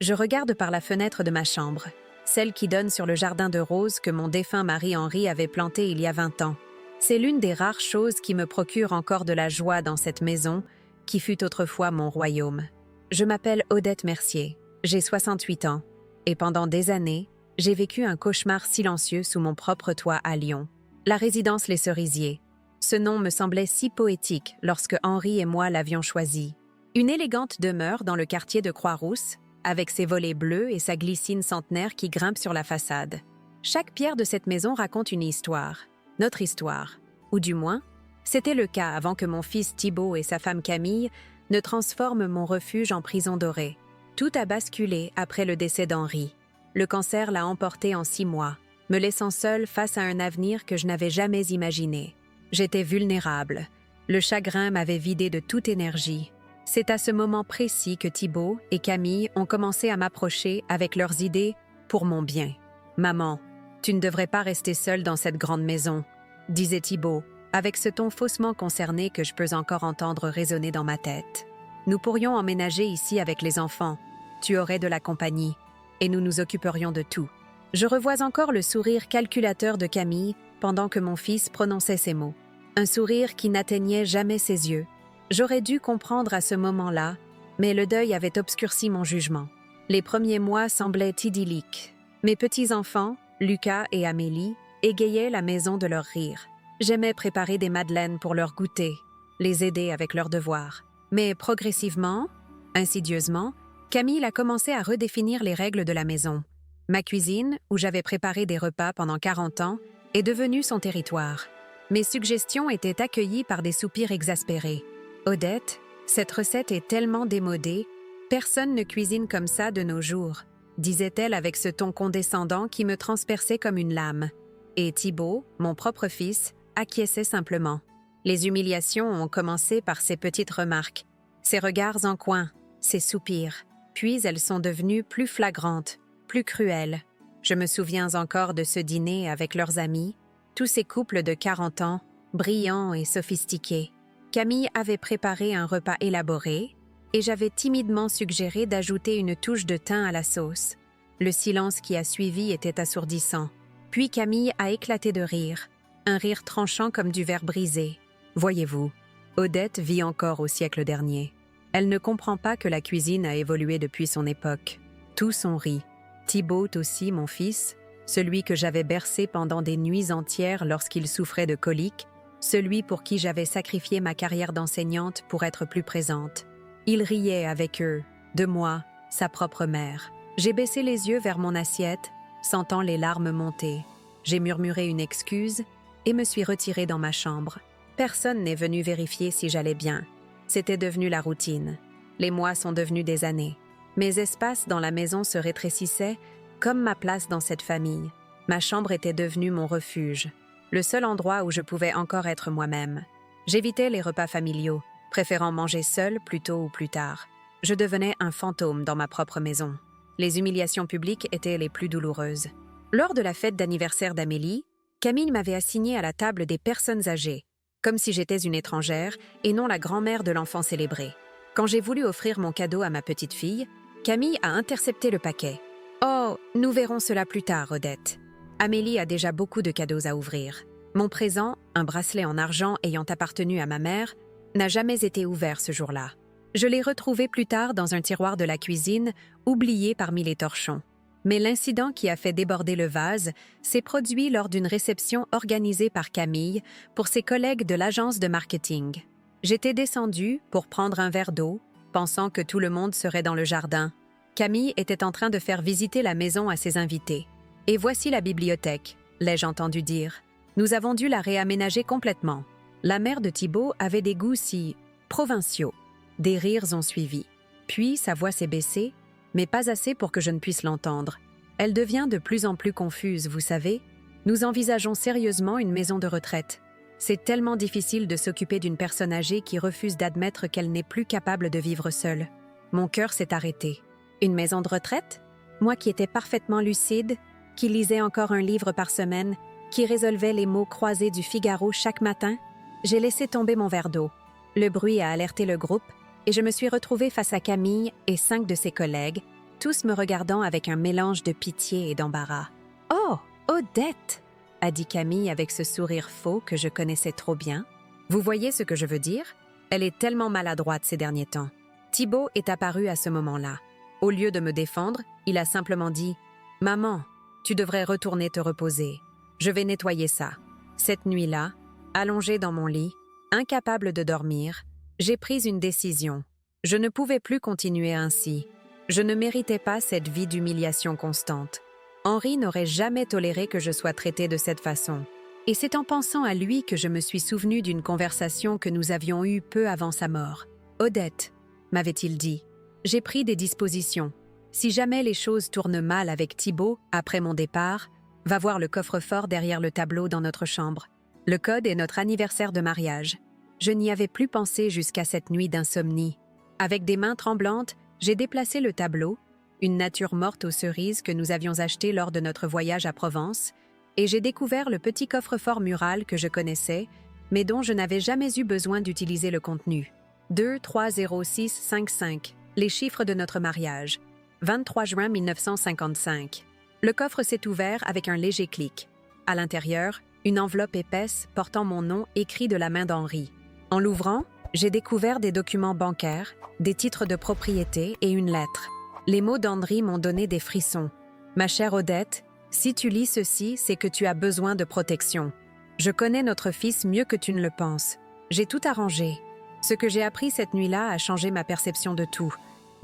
Je regarde par la fenêtre de ma chambre, celle qui donne sur le jardin de roses que mon défunt mari Henri avait planté il y a 20 ans. C'est l'une des rares choses qui me procure encore de la joie dans cette maison qui fut autrefois mon royaume. Je m'appelle Odette Mercier, j'ai 68 ans, et pendant des années, j'ai vécu un cauchemar silencieux sous mon propre toit à Lyon. La résidence Les Cerisiers. Ce nom me semblait si poétique lorsque Henri et moi l'avions choisi. Une élégante demeure dans le quartier de Croix-Rousse, avec ses volets bleus et sa glycine centenaire qui grimpe sur la façade. Chaque pierre de cette maison raconte une histoire, notre histoire, ou du moins, c'était le cas avant que mon fils Thibaut et sa femme Camille ne transforment mon refuge en prison dorée. Tout a basculé après le décès d'Henri. Le cancer l'a emporté en 6 mois, me laissant seule face à un avenir que je n'avais jamais imaginé. J'étais vulnérable. Le chagrin m'avait vidé de toute énergie. C'est à ce moment précis que Thibaut et Camille ont commencé à m'approcher avec leurs idées pour mon bien. « Maman, tu ne devrais pas rester seule dans cette grande maison », disait Thibaut, avec ce ton faussement concerné que je peux encore entendre résonner dans ma tête. « Nous pourrions emménager ici avec les enfants. Tu aurais de la compagnie, et nous nous occuperions de tout. » Je revois encore le sourire calculateur de Camille pendant que mon fils prononçait ces mots. Un sourire qui n'atteignait jamais ses yeux. J'aurais dû comprendre à ce moment-là, mais le deuil avait obscurci mon jugement. Les premiers mois semblaient idylliques. Mes petits-enfants, Lucas et Amélie, égayaient la maison de leur rire. J'aimais préparer des madeleines pour leur goûter, les aider avec leurs devoirs. Mais progressivement, insidieusement, Camille a commencé à redéfinir les règles de la maison. Ma cuisine, où j'avais préparé des repas pendant 40 ans, est devenue son territoire. Mes suggestions étaient accueillies par des soupirs exaspérés. « Odette, cette recette est tellement démodée, personne ne cuisine comme ça de nos jours », disait-elle avec ce ton condescendant qui me transperçait comme une lame. Et Thibaut, mon propre fils, acquiesçait simplement. Les humiliations ont commencé par ces petites remarques, ces regards en coin, ces soupirs. Puis elles sont devenues plus flagrantes, plus cruelles. Je me souviens encore de ce dîner avec leurs amis, tous ces couples de 40 ans, brillants et sophistiqués. Camille avait préparé un repas élaboré et j'avais timidement suggéré d'ajouter une touche de thym à la sauce. Le silence qui a suivi était assourdissant. Puis Camille a éclaté de rire, un rire tranchant comme du verre brisé. Voyez-vous, Odette vit encore au siècle dernier. Elle ne comprend pas que la cuisine a évolué depuis son époque. Tous ont ri. Thibaut aussi, mon fils, celui que j'avais bercé pendant des nuits entières lorsqu'il souffrait de coliques, celui pour qui j'avais sacrifié ma carrière d'enseignante pour être plus présente. Il riait avec eux, de moi, sa propre mère. J'ai baissé les yeux vers mon assiette, sentant les larmes monter. J'ai murmuré une excuse et me suis retirée dans ma chambre. Personne n'est venu vérifier si j'allais bien. C'était devenu la routine. Les mois sont devenus des années. Mes espaces dans la maison se rétrécissaient comme ma place dans cette famille. Ma chambre était devenue mon refuge, le seul endroit où je pouvais encore être moi-même. J'évitais les repas familiaux, préférant manger seule plus tôt ou plus tard. Je devenais un fantôme dans ma propre maison. Les humiliations publiques étaient les plus douloureuses. Lors de la fête d'anniversaire d'Amélie, Camille m'avait assignée à la table des personnes âgées, comme si j'étais une étrangère et non la grand-mère de l'enfant célébré. Quand j'ai voulu offrir mon cadeau à ma petite fille, Camille a intercepté le paquet. « Oh, nous verrons cela plus tard, Odette. Amélie a déjà beaucoup de cadeaux à ouvrir. Mon présent, un bracelet en argent ayant appartenu à ma mère, n'a jamais été ouvert ce jour-là. Je l'ai retrouvé plus tard dans un tiroir de la cuisine, oublié parmi les torchons. Mais l'incident qui a fait déborder le vase s'est produit lors d'une réception organisée par Camille pour ses collègues de l'agence de marketing. J'étais descendue pour prendre un verre d'eau, pensant que tout le monde serait dans le jardin. Camille était en train de faire visiter la maison à ses invités. « Et voici la bibliothèque », l'ai-je entendu dire. Nous avons dû la réaménager complètement. La mère de Thibaut avait des goûts si provinciaux. Des rires ont suivi. Puis sa voix s'est baissée, mais pas assez pour que je ne puisse l'entendre. Elle devient de plus en plus confuse, vous savez. Nous envisageons sérieusement une maison de retraite. C'est tellement difficile de s'occuper d'une personne âgée qui refuse d'admettre qu'elle n'est plus capable de vivre seule. Mon cœur s'est arrêté. Une maison de retraite? Moi qui étais parfaitement lucide, qui lisait encore un livre par semaine, qui résolvait les mots croisés du Figaro chaque matin, j'ai laissé tomber mon verre d'eau. Le bruit a alerté le groupe et je me suis retrouvée face à Camille et 5 de ses collègues, tous me regardant avec un mélange de pitié et d'embarras. « Oh, Odette !» a dit Camille avec ce sourire faux que je connaissais trop bien. Vous voyez ce que je veux dire? Elle est tellement maladroite ces derniers temps. Thibaut est apparu à ce moment-là. Au lieu de me défendre, il a simplement dit « Maman, tu devrais retourner te reposer. Je vais nettoyer ça. » Cette nuit-là, allongée dans mon lit, incapable de dormir, j'ai pris une décision. Je ne pouvais plus continuer ainsi. Je ne méritais pas cette vie d'humiliation constante. Henri n'aurait jamais toléré que je sois traitée de cette façon. Et c'est en pensant à lui que je me suis souvenue d'une conversation que nous avions eue peu avant sa mort. « Odette, » m'avait-il dit, « j'ai pris des dispositions. Si jamais les choses tournent mal avec Thibaut après mon départ, va voir le coffre-fort derrière le tableau dans notre chambre. Le code est notre anniversaire de mariage. » Je n'y avais plus pensé jusqu'à cette nuit d'insomnie. Avec des mains tremblantes, j'ai déplacé le tableau, une nature morte aux cerises que nous avions acheté lors de notre voyage à Provence, et j'ai découvert le petit coffre-fort mural que je connaissais, mais dont je n'avais jamais eu besoin d'utiliser le contenu. 230655, les chiffres de notre mariage. 23 juin 1955. Le coffre s'est ouvert avec un léger clic. À l'intérieur, une enveloppe épaisse portant mon nom écrit de la main d'Henri. En l'ouvrant, j'ai découvert des documents bancaires, des titres de propriété et une lettre. Les mots d'Henri m'ont donné des frissons. « Ma chère Odette, si tu lis ceci, c'est que tu as besoin de protection. Je connais notre fils mieux que tu ne le penses. J'ai tout arrangé. Ce que j'ai appris cette nuit-là a changé ma perception de tout.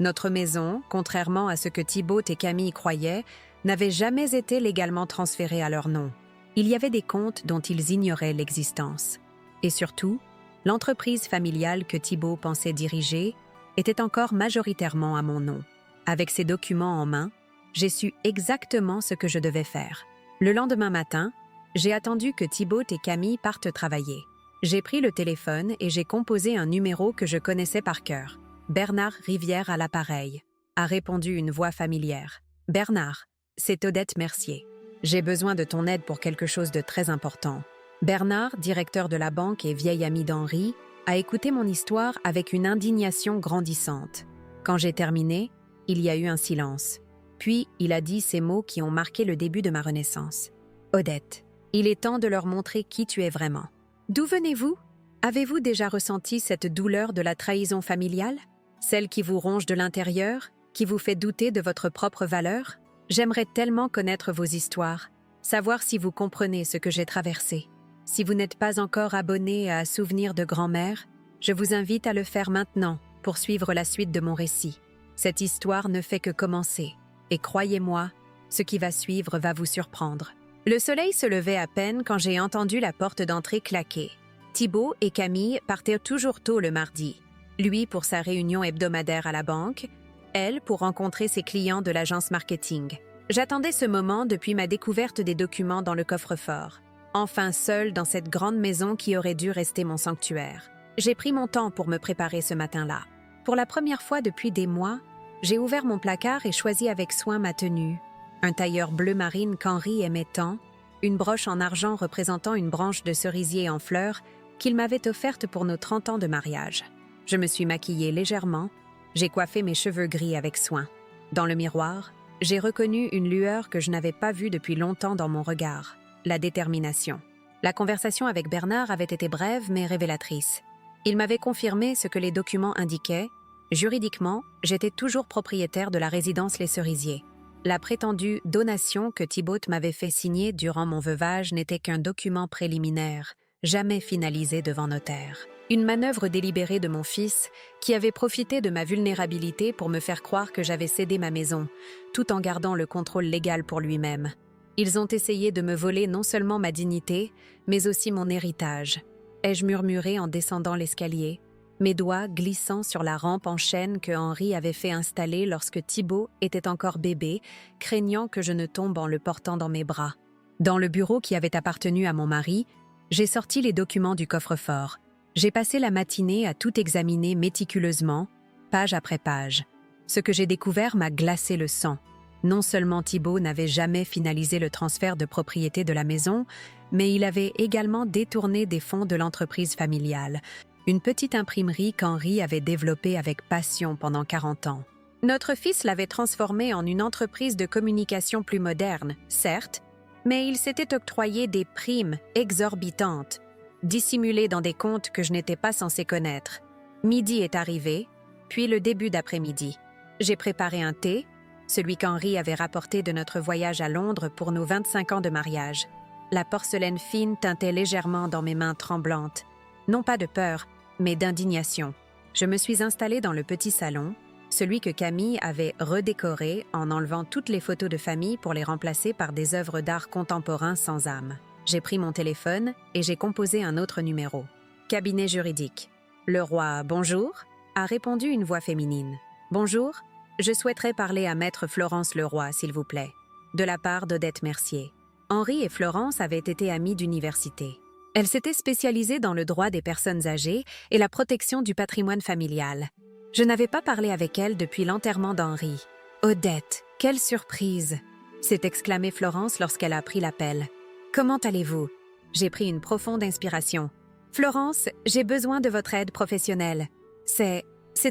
Notre maison, contrairement à ce que Thibaut et Camille croyaient, n'avait jamais été légalement transférée à leur nom. Il y avait des comptes dont ils ignoraient l'existence. Et surtout, l'entreprise familiale que Thibaut pensait diriger était encore majoritairement à mon nom. Avec ces documents en main, j'ai su exactement ce que je devais faire. Le lendemain matin, j'ai attendu que Thibaut et Camille partent travailler. J'ai pris le téléphone et j'ai composé un numéro que je connaissais par cœur. Bernard Rivière à l'appareil, a répondu une voix familière. Bernard, c'est Odette Mercier. J'ai besoin de ton aide pour quelque chose de très important. Bernard, directeur de la banque et vieil ami d'Henri, a écouté mon histoire avec une indignation grandissante. Quand j'ai terminé, il y a eu un silence. Puis, il a dit ces mots qui ont marqué le début de ma renaissance. « Odette, il est temps de leur montrer qui tu es vraiment. D'où venez-vous? Avez-vous déjà ressenti cette douleur de la trahison familiale? Celle qui vous ronge de l'intérieur, qui vous fait douter de votre propre valeur? J'aimerais tellement connaître vos histoires, savoir si vous comprenez ce que j'ai traversé. Si vous n'êtes pas encore abonné à Souvenirs de grand-mère, je vous invite à le faire maintenant pour suivre la suite de mon récit. Cette histoire ne fait que commencer. Et croyez-moi, ce qui va suivre va vous surprendre. » Le soleil se levait à peine quand j'ai entendu la porte d'entrée claquer. Thibaut et Camille partaient toujours tôt le mardi. Lui pour sa réunion hebdomadaire à la banque, elle pour rencontrer ses clients de l'agence marketing. J'attendais ce moment depuis ma découverte des documents dans le coffre-fort. Enfin seule dans cette grande maison qui aurait dû rester mon sanctuaire. J'ai pris mon temps pour me préparer ce matin-là. Pour la première fois depuis des mois, j'ai ouvert mon placard et choisi avec soin ma tenue. Un tailleur bleu marine qu'Henri aimait tant, une broche en argent représentant une branche de cerisier en fleurs qu'il m'avait offerte pour nos 30 ans de mariage. Je me suis maquillée légèrement, j'ai coiffé mes cheveux gris avec soin. Dans le miroir, j'ai reconnu une lueur que je n'avais pas vue depuis longtemps dans mon regard, la détermination. La conversation avec Bernard avait été brève mais révélatrice. Il m'avait confirmé ce que les documents indiquaient. Juridiquement, j'étais toujours propriétaire de la résidence Les Cerisiers. La prétendue donation que Thibaut m'avait fait signer durant mon veuvage n'était qu'un document préliminaire, jamais finalisé devant notaire. Une manœuvre délibérée de mon fils qui avait profité de ma vulnérabilité pour me faire croire que j'avais cédé ma maison, tout en gardant le contrôle légal pour lui-même. Ils ont essayé de me voler non seulement ma dignité, mais aussi mon héritage. Ai-je murmuré en descendant l'escalier, mes doigts glissant sur la rampe en chêne que Henri avait fait installer lorsque Thibaut était encore bébé, craignant que je ne tombe en le portant dans mes bras. Dans le bureau qui avait appartenu à mon mari, j'ai sorti les documents du coffre-fort. J'ai passé la matinée à tout examiner méticuleusement, page après page. Ce que j'ai découvert m'a glacé le sang. Non seulement Thibaut n'avait jamais finalisé le transfert de propriété de la maison, mais il avait également détourné des fonds de l'entreprise familiale, une petite imprimerie qu'Henri avait développée avec passion pendant 40 ans. Notre fils l'avait transformée en une entreprise de communication plus moderne, certes, mais il s'était octroyé des primes exorbitantes, dissimulées dans des comptes que je n'étais pas censé connaître. Midi est arrivé, puis le début d'après-midi. J'ai préparé un thé, celui qu'Henri avait rapporté de notre voyage à Londres pour nos 25 ans de mariage. La porcelaine fine teintait légèrement dans mes mains tremblantes, non pas de peur, mais d'indignation. Je me suis installée dans le petit salon, celui que Camille avait redécoré en enlevant toutes les photos de famille pour les remplacer par des œuvres d'art contemporain sans âme. J'ai pris mon téléphone et j'ai composé un autre numéro. Cabinet juridique. Le roi, bonjour, a répondu une voix féminine. Bonjour, je souhaiterais parler à maître Florence Leroy, s'il vous plaît, de la part d'Odette Mercier. Henri et Florence avaient été amis d'université. Elle s'était spécialisée dans le droit des personnes âgées et la protection du patrimoine familial. Je n'avais pas parlé avec elle depuis l'enterrement d'Henri. « Odette, quelle surprise !» s'est exclamée Florence lorsqu'elle a pris l'appel. « Comment allez-vous » J'ai pris une profonde inspiration. « Florence, j'ai besoin de votre aide professionnelle. C'est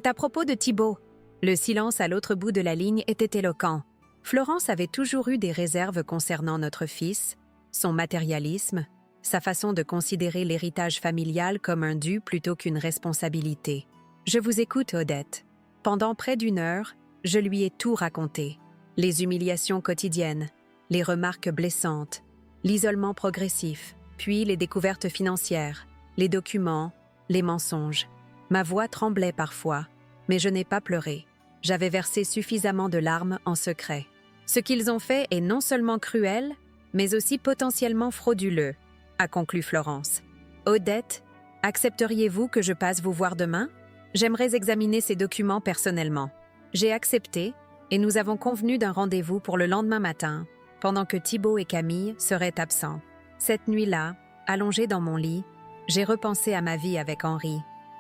à propos de Thibaut. » Le silence à l'autre bout de la ligne était éloquent. Florence avait toujours eu des réserves concernant notre fils, son matérialisme, sa façon de considérer l'héritage familial comme un dû plutôt qu'une responsabilité. Je vous écoute, Odette. Pendant près d'1 heure, je lui ai tout raconté. Les humiliations quotidiennes, les remarques blessantes, l'isolement progressif, puis les découvertes financières, les documents, les mensonges. Ma voix tremblait parfois, mais je n'ai pas pleuré. J'avais versé suffisamment de larmes en secret. Ce qu'ils ont fait est non seulement cruel, mais aussi potentiellement frauduleux, a conclu Florence. Odette, accepteriez-vous que je passe vous voir demain? J'aimerais examiner ces documents personnellement. J'ai accepté et nous avons convenu d'un rendez-vous pour le lendemain matin, pendant que Thibaut et Camille seraient absents. Cette nuit-là, allongée dans mon lit, j'ai repensé à ma vie avec Henri.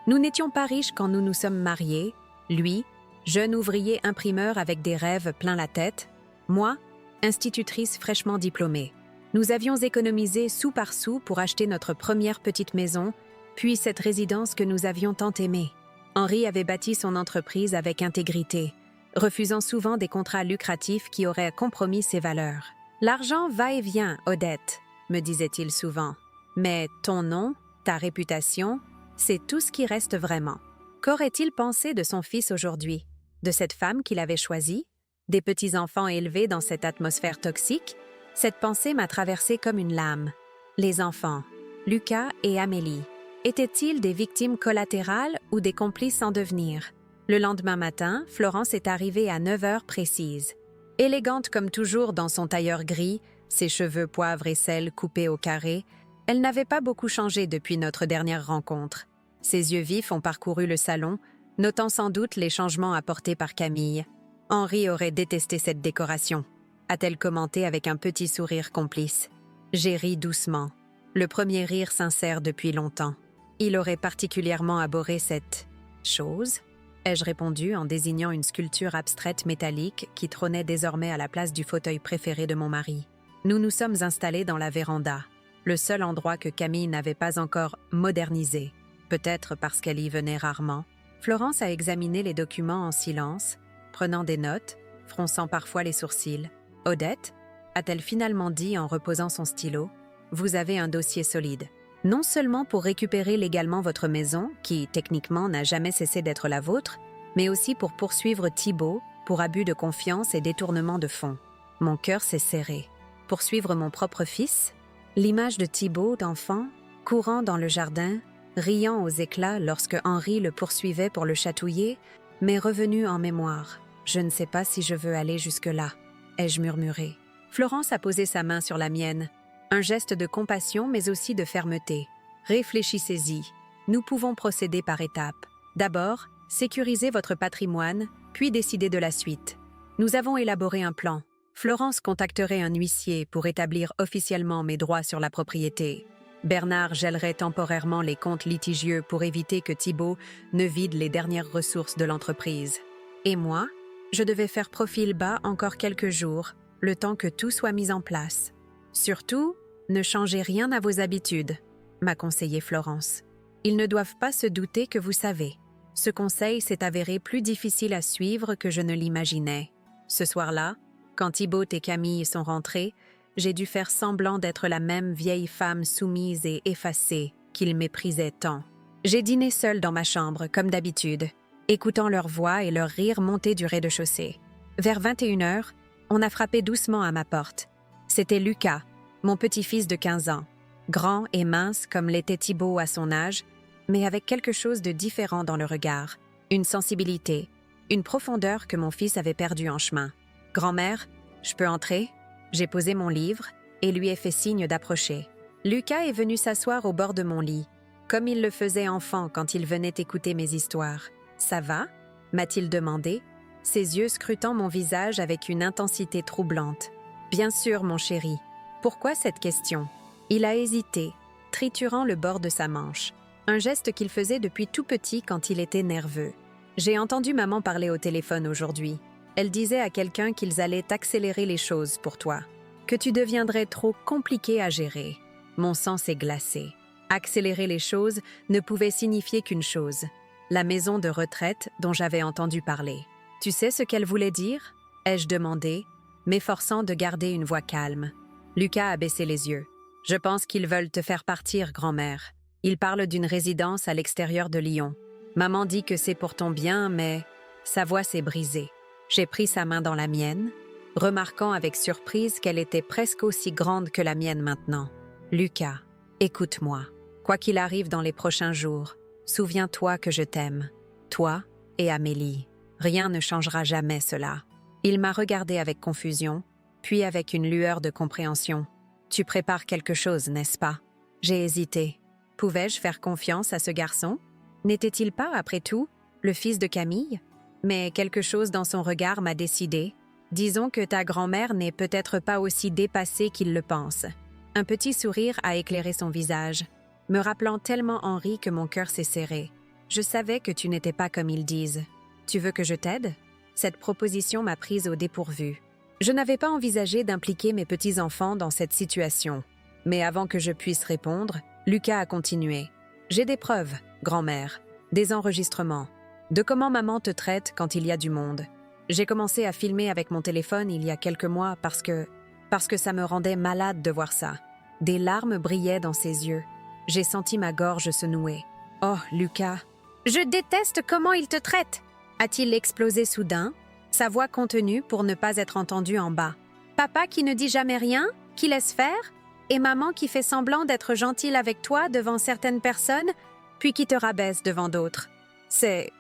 Nous n'étions pas riches quand nous nous sommes mariés, lui, jeune ouvrier imprimeur avec des rêves plein la tête, moi, institutrice fraîchement diplômée. Nous avions économisé sou par sou pour acheter notre première petite maison, puis cette résidence que nous avions tant aimée. Henri avait bâti son entreprise avec intégrité, refusant souvent des contrats lucratifs qui auraient compromis ses valeurs. « L'argent va et vient, Odette », me disait-il souvent. « Mais ton nom, ta réputation, c'est tout ce qui reste vraiment. » Qu'aurait-il pensé de son fils aujourd'hui? De cette femme qu'il avait choisie? Des petits-enfants élevés dans cette atmosphère toxique? Cette pensée m'a traversée comme une lame. Les enfants, Lucas et Amélie, étaient-ils des victimes collatérales ou des complices en devenir? Le lendemain matin, Florence est arrivée à 9 heures précises. Élégante comme toujours dans son tailleur gris, ses cheveux poivre et sel coupés au carré, elle n'avait pas beaucoup changé depuis notre dernière rencontre. Ses yeux vifs ont parcouru le salon, notant sans doute les changements apportés par Camille. Henri aurait détesté cette décoration, a-t-elle commenté avec un petit sourire complice. J'ai ri doucement, le premier rire sincère depuis longtemps. Il aurait particulièrement abhorré cette chose, ai-je répondu en désignant une sculpture abstraite métallique qui trônait désormais à la place du fauteuil préféré de mon mari. Nous nous sommes installés dans la véranda, le seul endroit que Camille n'avait pas encore modernisé, peut-être parce qu'elle y venait rarement. Florence a examiné les documents en silence, prenant des notes, fronçant parfois les sourcils. « Odette » a-t-elle finalement dit en reposant son stylo, « vous avez un dossier solide. Non seulement pour récupérer légalement votre maison, qui, techniquement, n'a jamais cessé d'être la vôtre, mais aussi pour poursuivre Thibaut pour abus de confiance et détournement de fonds. » Mon cœur s'est serré. Poursuivre mon propre fils? L'image de Thibaut, d'enfant, courant dans le jardin, riant aux éclats lorsque Henri le poursuivait pour le chatouiller, m'est revenue en mémoire. Je ne sais pas si je veux aller jusque-là, ai-je murmuré. Florence a posé sa main sur la mienne, un geste de compassion mais aussi de fermeté. Réfléchissez-y, nous pouvons procéder par étapes. D'abord, sécurisez votre patrimoine, puis décidez de la suite. Nous avons élaboré un plan. Florence contacterait un huissier pour établir officiellement mes droits sur la propriété. Bernard gèlerait temporairement les comptes litigieux pour éviter que Thibaut ne vide les dernières ressources de l'entreprise. Et moi, je devais faire profil bas encore quelques jours, le temps que tout soit mis en place. Surtout, ne changez rien à vos habitudes, m'a conseillé Florence. Ils ne doivent pas se douter que vous savez. Ce conseil s'est avéré plus difficile à suivre que je ne l'imaginais. Ce soir-là, quand Thibaut et Camille sont rentrés, j'ai dû faire semblant d'être la même vieille femme soumise et effacée qu'ils méprisaient tant. J'ai dîné seule dans ma chambre, comme d'habitude, écoutant leur voix et leur rire monter du rez-de-chaussée. Vers 21h, on a frappé doucement à ma porte. C'était Lucas, mon petit-fils de 15 ans, grand et mince comme l'était Thibaut à son âge, mais avec quelque chose de différent dans le regard, une sensibilité, une profondeur que mon fils avait perdue en chemin. « Grand-mère, je peux entrer ?» J'ai posé mon livre et lui ai fait signe d'approcher. Lucas est venu s'asseoir au bord de mon lit, comme il le faisait enfant quand il venait écouter mes histoires. « Ça va ?» m'a-t-il demandé, ses yeux scrutant mon visage avec une intensité troublante. « Bien sûr, mon chéri. Pourquoi cette question ?» Il a hésité, triturant le bord de sa manche, un geste qu'il faisait depuis tout petit quand il était nerveux. J'ai entendu maman parler au téléphone aujourd'hui. Elle disait à quelqu'un qu'ils allaient accélérer les choses pour toi, que tu deviendrais trop compliqué à gérer. Mon sang s'est glacé. Accélérer les choses ne pouvait signifier qu'une chose, la maison de retraite dont j'avais entendu parler. « Tu sais ce qu'elle voulait dire ?» ai-je demandé, m'efforçant de garder une voix calme. Lucas a baissé les yeux. « Je pense qu'ils veulent te faire partir, grand-mère. Ils parlent d'une résidence à l'extérieur de Lyon. Maman dit que c'est pour ton bien, mais sa voix s'est brisée. » J'ai pris sa main dans la mienne, remarquant avec surprise qu'elle était presque aussi grande que la mienne maintenant. « Lucas, écoute-moi. Quoi qu'il arrive dans les prochains jours, souviens-toi que je t'aime. Toi et Amélie. Rien ne changera jamais cela. » Il m'a regardé avec confusion, puis avec une lueur de compréhension. « Tu prépares quelque chose, n'est-ce pas ?» J'ai hésité. Pouvais-je faire confiance à ce garçon? N'était-il pas, après tout, le fils de Camille? Mais quelque chose dans son regard m'a décidé. Disons que ta grand-mère n'est peut-être pas aussi dépassée qu'il le pense. Un petit sourire a éclairé son visage, me rappelant tellement Henri que mon cœur s'est serré. Je savais que tu n'étais pas comme ils disent. Tu veux que je t'aide? Cette proposition m'a prise au dépourvu. Je n'avais pas envisagé d'impliquer mes petits-enfants dans cette situation. Mais avant que je puisse répondre, Lucas a continué. J'ai des preuves, grand-mère, des enregistrements, de comment maman te traite quand il y a du monde. J'ai commencé à filmer avec mon téléphone il y a quelques mois parce que ça me rendait malade de voir ça. Des larmes brillaient dans ses yeux. J'ai senti ma gorge se nouer. « Oh, Lucas, je déteste comment il te traite !» a-t-il explosé soudain, sa voix contenue pour ne pas être entendue en bas. « Papa qui ne dit jamais rien, qui laisse faire, et maman qui fait semblant d'être gentille avec toi devant certaines personnes, puis qui te rabaisse devant d'autres. C'est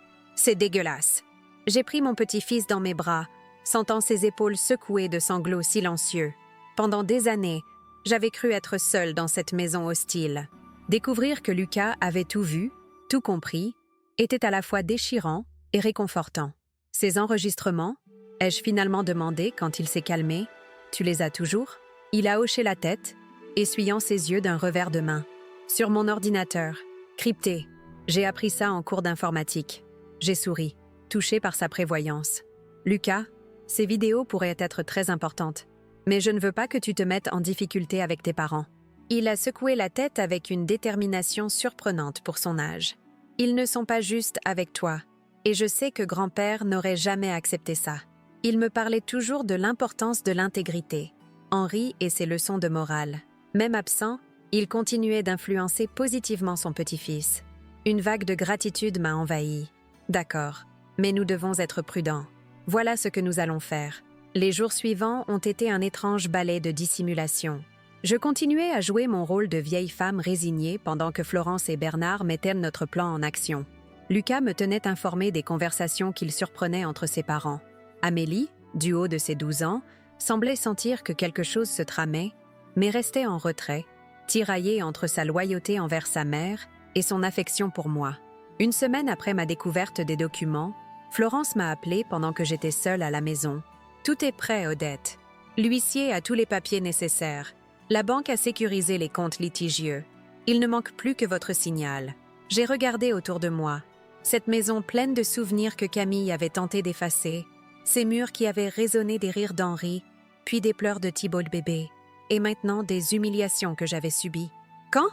dégueulasse. » J'ai pris mon petit-fils dans mes bras, sentant ses épaules secouées de sanglots silencieux. Pendant des années, j'avais cru être seule dans cette maison hostile. Découvrir que Lucas avait tout vu, tout compris, était à la fois déchirant et réconfortant. Ces enregistrements, ai-je finalement demandé quand il s'est calmé, « Tu les as toujours ?» Il a hoché la tête, essuyant ses yeux d'un revers de main. « Sur mon ordinateur, crypté. J'ai appris ça en cours d'informatique. » J'ai souri, touchée par sa prévoyance. « Lucas, ces vidéos pourraient être très importantes, mais je ne veux pas que tu te mettes en difficulté avec tes parents. » Il a secoué la tête avec une détermination surprenante pour son âge. « Ils ne sont pas justes avec toi, et je sais que grand-père n'aurait jamais accepté ça. » Il me parlait toujours de l'importance de l'intégrité, Henri et ses leçons de morale. Même absent, il continuait d'influencer positivement son petit-fils. Une vague de gratitude m'a envahi. « D'accord, mais nous devons être prudents. Voilà ce que nous allons faire. » Les jours suivants ont été un étrange ballet de dissimulation. Je continuais à jouer mon rôle de vieille femme résignée pendant que Florence et Bernard mettaient notre plan en action. Lucas me tenait informé des conversations qu'il surprenait entre ses parents. Amélie, du haut de ses 12 ans, semblait sentir que quelque chose se tramait, mais restait en retrait, tiraillée entre sa loyauté envers sa mère et son affection pour moi. Une semaine après ma découverte des documents, Florence m'a appelée pendant que j'étais seule à la maison. « Tout est prêt, Odette. L'huissier a tous les papiers nécessaires. La banque a sécurisé les comptes litigieux. Il ne manque plus que votre signal. » J'ai regardé autour de moi. Cette maison pleine de souvenirs que Camille avait tenté d'effacer, ces murs qui avaient résonné des rires d'Henri, puis des pleurs de Thibaut le bébé, et maintenant des humiliations que j'avais subies. « Quand ?»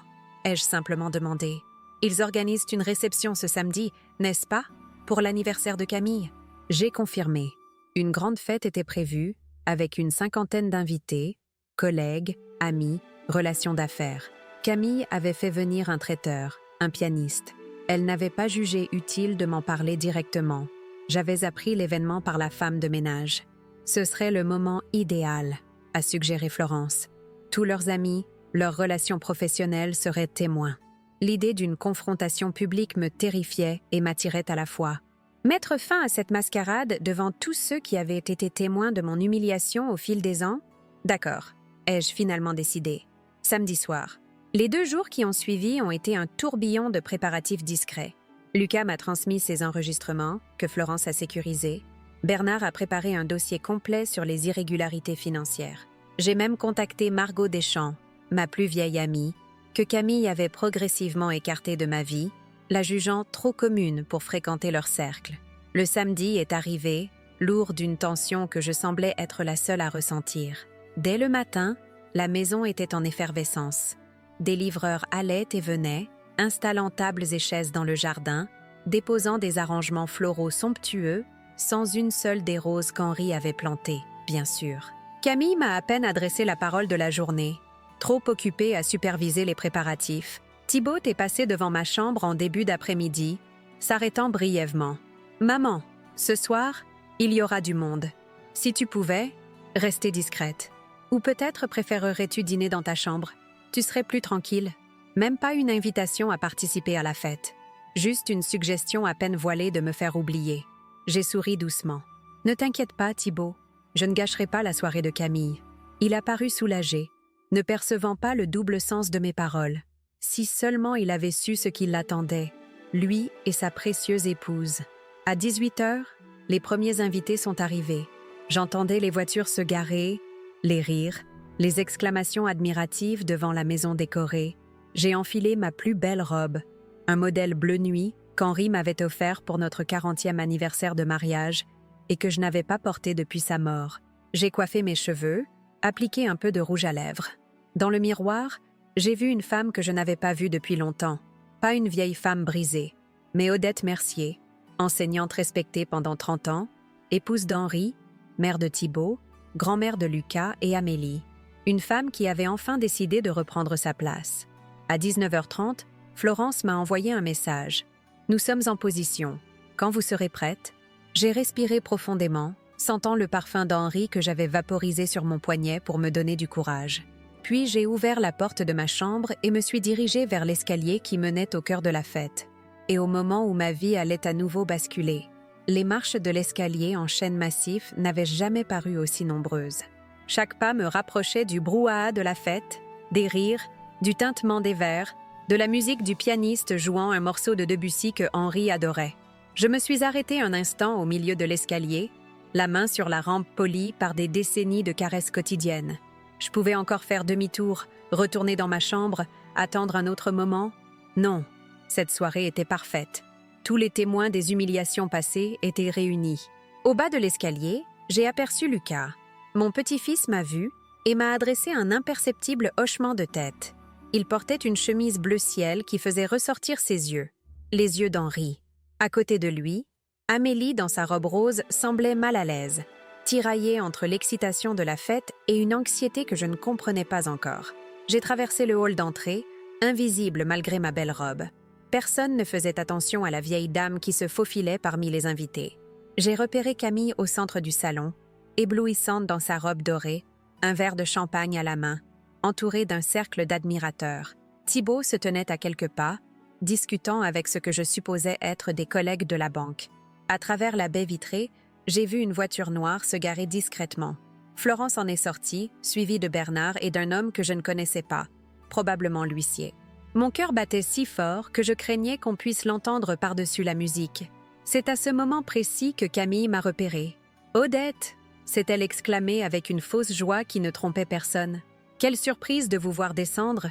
ai-je simplement demandé. Ils organisent une réception ce samedi, n'est-ce pas? Pour l'anniversaire de Camille. J'ai confirmé. Une grande fête était prévue, avec une 50aine d'invités, collègues, amis, relations d'affaires. Camille avait fait venir un traiteur, un pianiste. Elle n'avait pas jugé utile de m'en parler directement. J'avais appris l'événement par la femme de ménage. Ce serait le moment idéal, a suggéré Florence. Tous leurs amis, leurs relations professionnelles seraient témoins. L'idée d'une confrontation publique me terrifiait et m'attirait à la fois. Mettre fin à cette mascarade devant tous ceux qui avaient été témoins de mon humiliation au fil des ans? D'accord, ai-je finalement décidé. Samedi soir. Les 2 jours qui ont suivi ont été un tourbillon de préparatifs discrets. Lucas m'a transmis ses enregistrements, que Florence a sécurisés. Bernard a préparé un dossier complet sur les irrégularités financières. J'ai même contacté Margot Deschamps, ma plus vieille amie, que Camille avait progressivement écartée de ma vie, la jugeant trop commune pour fréquenter leur cercle. Le samedi est arrivé, lourd d'une tension que je semblais être la seule à ressentir. Dès le matin, la maison était en effervescence. Des livreurs allaient et venaient, installant tables et chaises dans le jardin, déposant des arrangements floraux somptueux, sans une seule des roses qu'Henri avait plantées, bien sûr. Camille m'a à peine adressé la parole de la journée. Trop occupée à superviser les préparatifs, Thibaut est passé devant ma chambre en début d'après-midi, s'arrêtant brièvement. « Maman, ce soir, il y aura du monde. Si tu pouvais, rester discrète. Ou peut-être préférerais-tu dîner dans ta chambre? Tu serais plus tranquille. Même pas une invitation à participer à la fête. Juste une suggestion à peine voilée de me faire oublier. » J'ai souri doucement. « Ne t'inquiète pas, Thibaut. Je ne gâcherai pas la soirée de Camille. » Il a paru soulagé, ne percevant pas le double sens de mes paroles. Si seulement il avait su ce qui l'attendait, lui et sa précieuse épouse. À 18h, les premiers invités sont arrivés. J'entendais les voitures se garer, les rires, les exclamations admiratives devant la maison décorée. J'ai enfilé ma plus belle robe, un modèle bleu nuit qu'Henri m'avait offert pour notre 40e anniversaire de mariage et que je n'avais pas porté depuis sa mort. J'ai coiffé mes cheveux, appliqué un peu de rouge à lèvres. Dans le miroir, j'ai vu une femme que je n'avais pas vue depuis longtemps. Pas une vieille femme brisée, mais Odette Mercier, enseignante respectée pendant 30 ans, épouse d'Henri, mère de Thibaut, grand-mère de Lucas et Amélie. Une femme qui avait enfin décidé de reprendre sa place. À 19h30, Florence m'a envoyé un message. « Nous sommes en position. Quand vous serez prête ?» J'ai respiré profondément, sentant le parfum d'Henri que j'avais vaporisé sur mon poignet pour me donner du courage. Puis j'ai ouvert la porte de ma chambre et me suis dirigée vers l'escalier qui menait au cœur de la fête. Et au moment où ma vie allait à nouveau basculer, les marches de l'escalier en chêne massif n'avaient jamais paru aussi nombreuses. Chaque pas me rapprochait du brouhaha de la fête, des rires, du tintement des verres, de la musique du pianiste jouant un morceau de Debussy que Henri adorait. Je me suis arrêtée un instant au milieu de l'escalier, la main sur la rampe polie par des décennies de caresses quotidiennes. Je pouvais encore faire demi-tour, retourner dans ma chambre, attendre un autre moment. Non, cette soirée était parfaite. Tous les témoins des humiliations passées étaient réunis. Au bas de l'escalier, j'ai aperçu Lucas. Mon petit-fils m'a vu et m'a adressé un imperceptible hochement de tête. Il portait une chemise bleu ciel qui faisait ressortir ses yeux, les yeux d'Henri. À côté de lui, Amélie, dans sa robe rose, semblait mal à l'aise, tiraillée entre l'excitation de la fête et une anxiété que je ne comprenais pas encore. J'ai traversé le hall d'entrée, invisible malgré ma belle robe. Personne ne faisait attention à la vieille dame qui se faufilait parmi les invités. J'ai repéré Camille au centre du salon, éblouissante dans sa robe dorée, un verre de champagne à la main, entourée d'un cercle d'admirateurs. Thibaut se tenait à quelques pas, discutant avec ce que je supposais être des collègues de la banque. À travers la baie vitrée, j'ai vu une voiture noire se garer discrètement. Florence en est sortie, suivie de Bernard et d'un homme que je ne connaissais pas, probablement l'huissier. Mon cœur battait si fort que je craignais qu'on puisse l'entendre par-dessus la musique. C'est à ce moment précis que Camille m'a repérée. « Odette !» s'est-elle exclamée avec une fausse joie qui ne trompait personne. « Quelle surprise de vous voir descendre!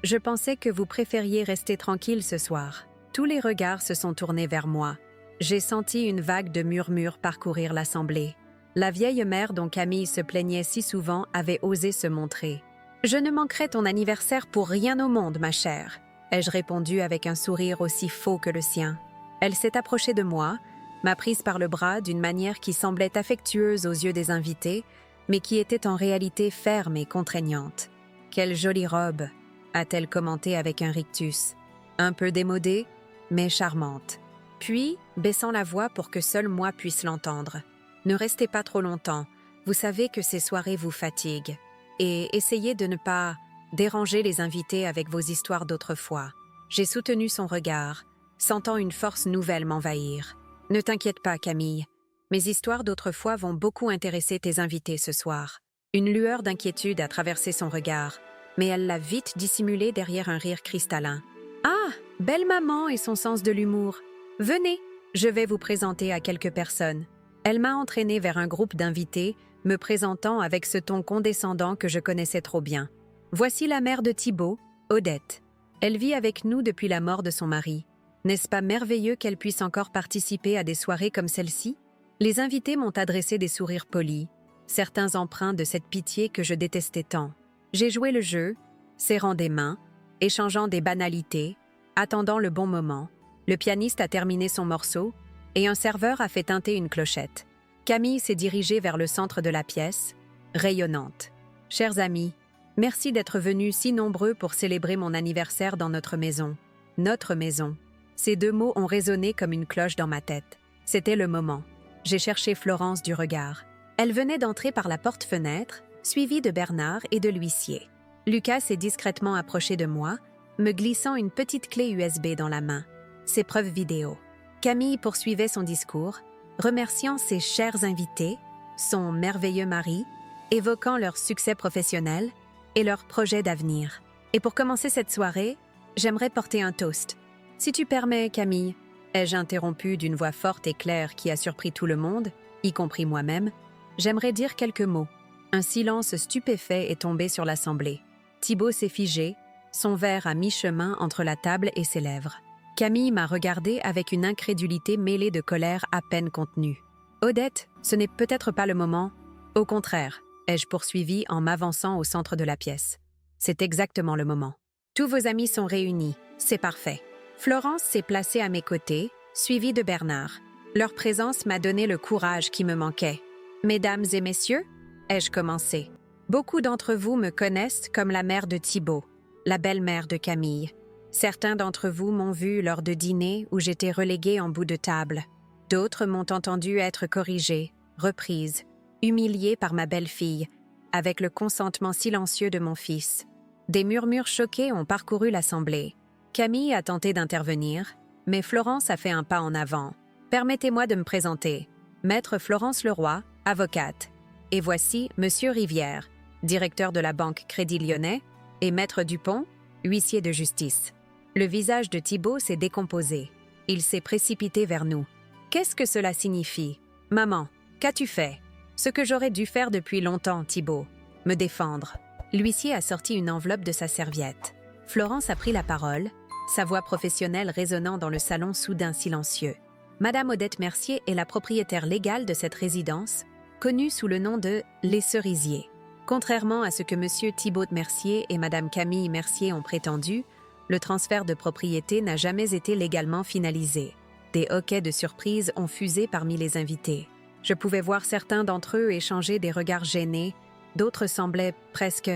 Je pensais que vous préfériez rester tranquille ce soir. » Tous les regards se sont tournés vers moi. J'ai senti une vague de murmures parcourir l'assemblée. La vieille mère dont Camille se plaignait si souvent avait osé se montrer. « Je ne manquerai ton anniversaire pour rien au monde, ma chère. » ai-je répondu avec un sourire aussi faux que le sien. Elle s'est approchée de moi, m'a prise par le bras d'une manière qui semblait affectueuse aux yeux des invités, mais qui était en réalité ferme et contraignante. « Quelle jolie robe !» a-t-elle commenté avec un rictus. Un peu démodée, mais charmante. Puis, baissant la voix pour que seul moi puisse l'entendre. « Ne restez pas trop longtemps, vous savez que ces soirées vous fatiguent. Et essayez de ne pas déranger les invités avec vos histoires d'autrefois. » J'ai soutenu son regard, sentant une force nouvelle m'envahir. « Ne t'inquiète pas, Camille. Mes histoires d'autrefois vont beaucoup intéresser tes invités ce soir. » Une lueur d'inquiétude a traversé son regard, mais elle l'a vite dissimulé derrière un rire cristallin. « Ah, belle maman et son sens de l'humour. Venez, je vais vous présenter à quelques personnes. » Elle m'a entraînée vers un groupe d'invités, me présentant avec ce ton condescendant que je connaissais trop bien. « Voici la mère de Thibaut, Odette. Elle vit avec nous depuis la mort de son mari. N'est-ce pas merveilleux qu'elle puisse encore participer à des soirées comme celle-ci ?» Les invités m'ont adressé des sourires polis, certains empreints de cette pitié que je détestais tant. J'ai joué le jeu, serrant des mains, échangeant des banalités, attendant le bon moment. Le pianiste a terminé son morceau et un serveur a fait tinter une clochette. Camille s'est dirigée vers le centre de la pièce, rayonnante. « Chers amis, merci d'être venus si nombreux pour célébrer mon anniversaire dans notre maison. Notre maison. » Ces deux mots ont résonné comme une cloche dans ma tête. C'était le moment. J'ai cherché Florence du regard. Elle venait d'entrer par la porte-fenêtre, suivie de Bernard et de l'huissier. Lucas s'est discrètement approché de moi, me glissant une petite clé USB dans la main. Ses preuves vidéo. Camille poursuivait son discours, remerciant ses chers invités, son merveilleux mari, évoquant leur succès professionnel et leurs projets d'avenir. Et pour commencer cette soirée, j'aimerais porter un toast. « Si tu permets, Camille », ai-je interrompu d'une voix forte et claire qui a surpris tout le monde, y compris moi-même, j'aimerais dire quelques mots. Un silence stupéfait est tombé sur l'assemblée. Thibaut s'est figé, son verre à mi-chemin entre la table et ses lèvres. Camille m'a regardé avec une incrédulité mêlée de colère à peine contenue. « Odette, ce n'est peut-être pas le moment. » « Au contraire, » ai-je poursuivi en m'avançant au centre de la pièce. « C'est exactement le moment. Tous vos amis sont réunis, c'est parfait. » Florence s'est placée à mes côtés, suivie de Bernard. Leur présence m'a donné le courage qui me manquait. « Mesdames et messieurs, » ai-je commencé. « Beaucoup d'entre vous me connaissent comme la mère de Thibaut, la belle-mère de Camille. Certains d'entre vous m'ont vu lors de dîners où j'étais reléguée en bout de table. D'autres m'ont entendu être corrigée, reprise, humiliée par ma belle-fille, avec le consentement silencieux de mon fils. Des murmures choqués ont parcouru l'assemblée. Camille a tenté d'intervenir, mais Florence a fait un pas en avant. « Permettez-moi de me présenter. Maître Florence Leroy, avocate. Et voici Monsieur Rivière, directeur de la Banque Crédit Lyonnais, et Maître Dupont, huissier de justice. » Le visage de Thibaut s'est décomposé. Il s'est précipité vers nous. « Qu'est-ce que cela signifie? Maman, qu'as-tu fait? » « Ce que j'aurais dû faire depuis longtemps, Thibaut. Me défendre. » L'huissier a sorti une enveloppe de sa serviette. Florence a pris la parole, sa voix professionnelle résonnant dans le salon soudain silencieux. Madame Odette Mercier est la propriétaire légale de cette résidence, connue sous le nom de Les Cerisiers. Contrairement à ce que Monsieur Thibaut Mercier et Madame Camille Mercier ont prétendu, le transfert de propriété n'a jamais été légalement finalisé. Des hoquets de surprise ont fusé parmi les invités. Je pouvais voir certains d'entre eux échanger des regards gênés, d'autres semblaient presque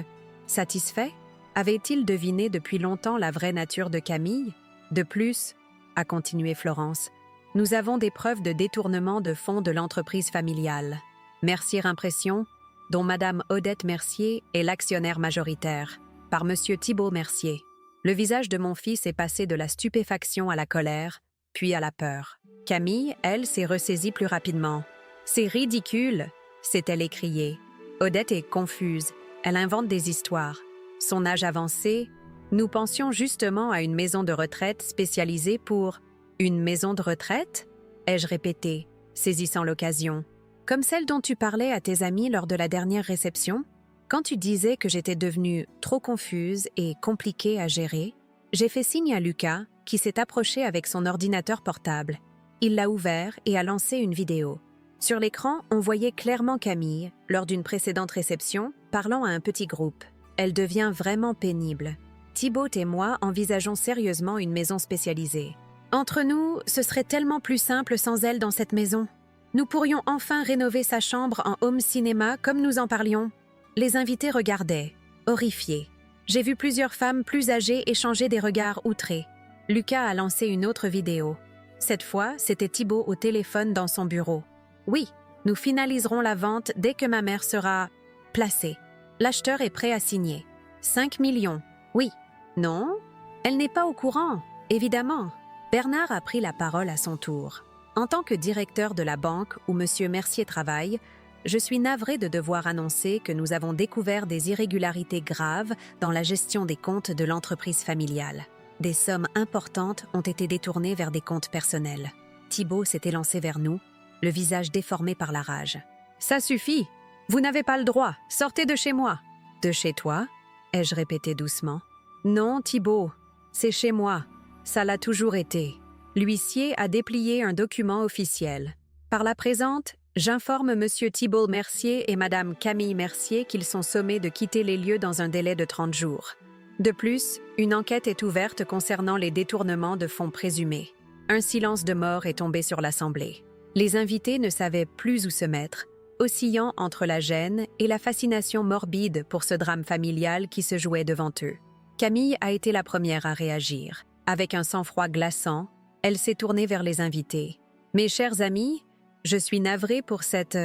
satisfaits. Avaient-ils deviné depuis longtemps la vraie nature de Camille? De plus, a continué Florence, nous avons des preuves de détournement de fonds de l'entreprise familiale. Mercier Impression, dont Madame Odette Mercier est l'actionnaire majoritaire, par Monsieur Thibaut Mercier. Le visage de mon fils est passé de la stupéfaction à la colère, puis à la peur. Camille, elle, s'est ressaisie plus rapidement. « C'est ridicule !» s'est-elle écriée. Odette est confuse. Elle invente des histoires. Son âge avancé, nous pensions justement à une maison de retraite spécialisée pour... « Une maison de retraite ?» ai-je répété, saisissant l'occasion. « Comme celle dont tu parlais à tes amis lors de la dernière réception ? Quand tu disais que j'étais devenue trop confuse et compliquée à gérer, j'ai fait signe à Lucas, qui s'est approché avec son ordinateur portable. Il l'a ouvert et a lancé une vidéo. Sur l'écran, on voyait clairement Camille, lors d'une précédente réception, parlant à un petit groupe. Elle devient vraiment pénible. Thibaut et moi envisageons sérieusement une maison spécialisée. Entre nous, ce serait tellement plus simple sans elle dans cette maison. Nous pourrions enfin rénover sa chambre en home cinéma comme nous en parlions. Les invités regardaient, horrifiés. J'ai vu plusieurs femmes plus âgées échanger des regards outrés. Lucas a lancé une autre vidéo. Cette fois, c'était Thibaut au téléphone dans son bureau. Oui, nous finaliserons la vente dès que ma mère sera placée. L'acheteur est prêt à signer. 5 millions. Oui. Non? Elle n'est pas au courant, évidemment. Bernard a pris la parole à son tour. En tant que directeur de la banque où M. Mercier travaille, je suis navré de devoir annoncer que nous avons découvert des irrégularités graves dans la gestion des comptes de l'entreprise familiale. Des sommes importantes ont été détournées vers des comptes personnels. Thibaut s'est élancé vers nous, le visage déformé par la rage. « Ça suffit! Vous n'avez pas le droit! Sortez de chez moi! »« De chez toi ?» ai-je répété doucement. « Non, Thibaut, c'est chez moi. Ça l'a toujours été. » L'huissier a déplié un document officiel. Par la présente, j'informe M. Thibault Mercier et Mme Camille Mercier qu'ils sont sommés de quitter les lieux dans un délai de 30 jours. De plus, une enquête est ouverte concernant les détournements de fonds présumés. Un silence de mort est tombé sur l'Assemblée. Les invités ne savaient plus où se mettre, oscillant entre la gêne et la fascination morbide pour ce drame familial qui se jouait devant eux. Camille a été la première à réagir. Avec un sang-froid glaçant, elle s'est tournée vers les invités. « Mes chers amis, je suis navrée pour cette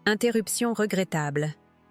interruption regrettable.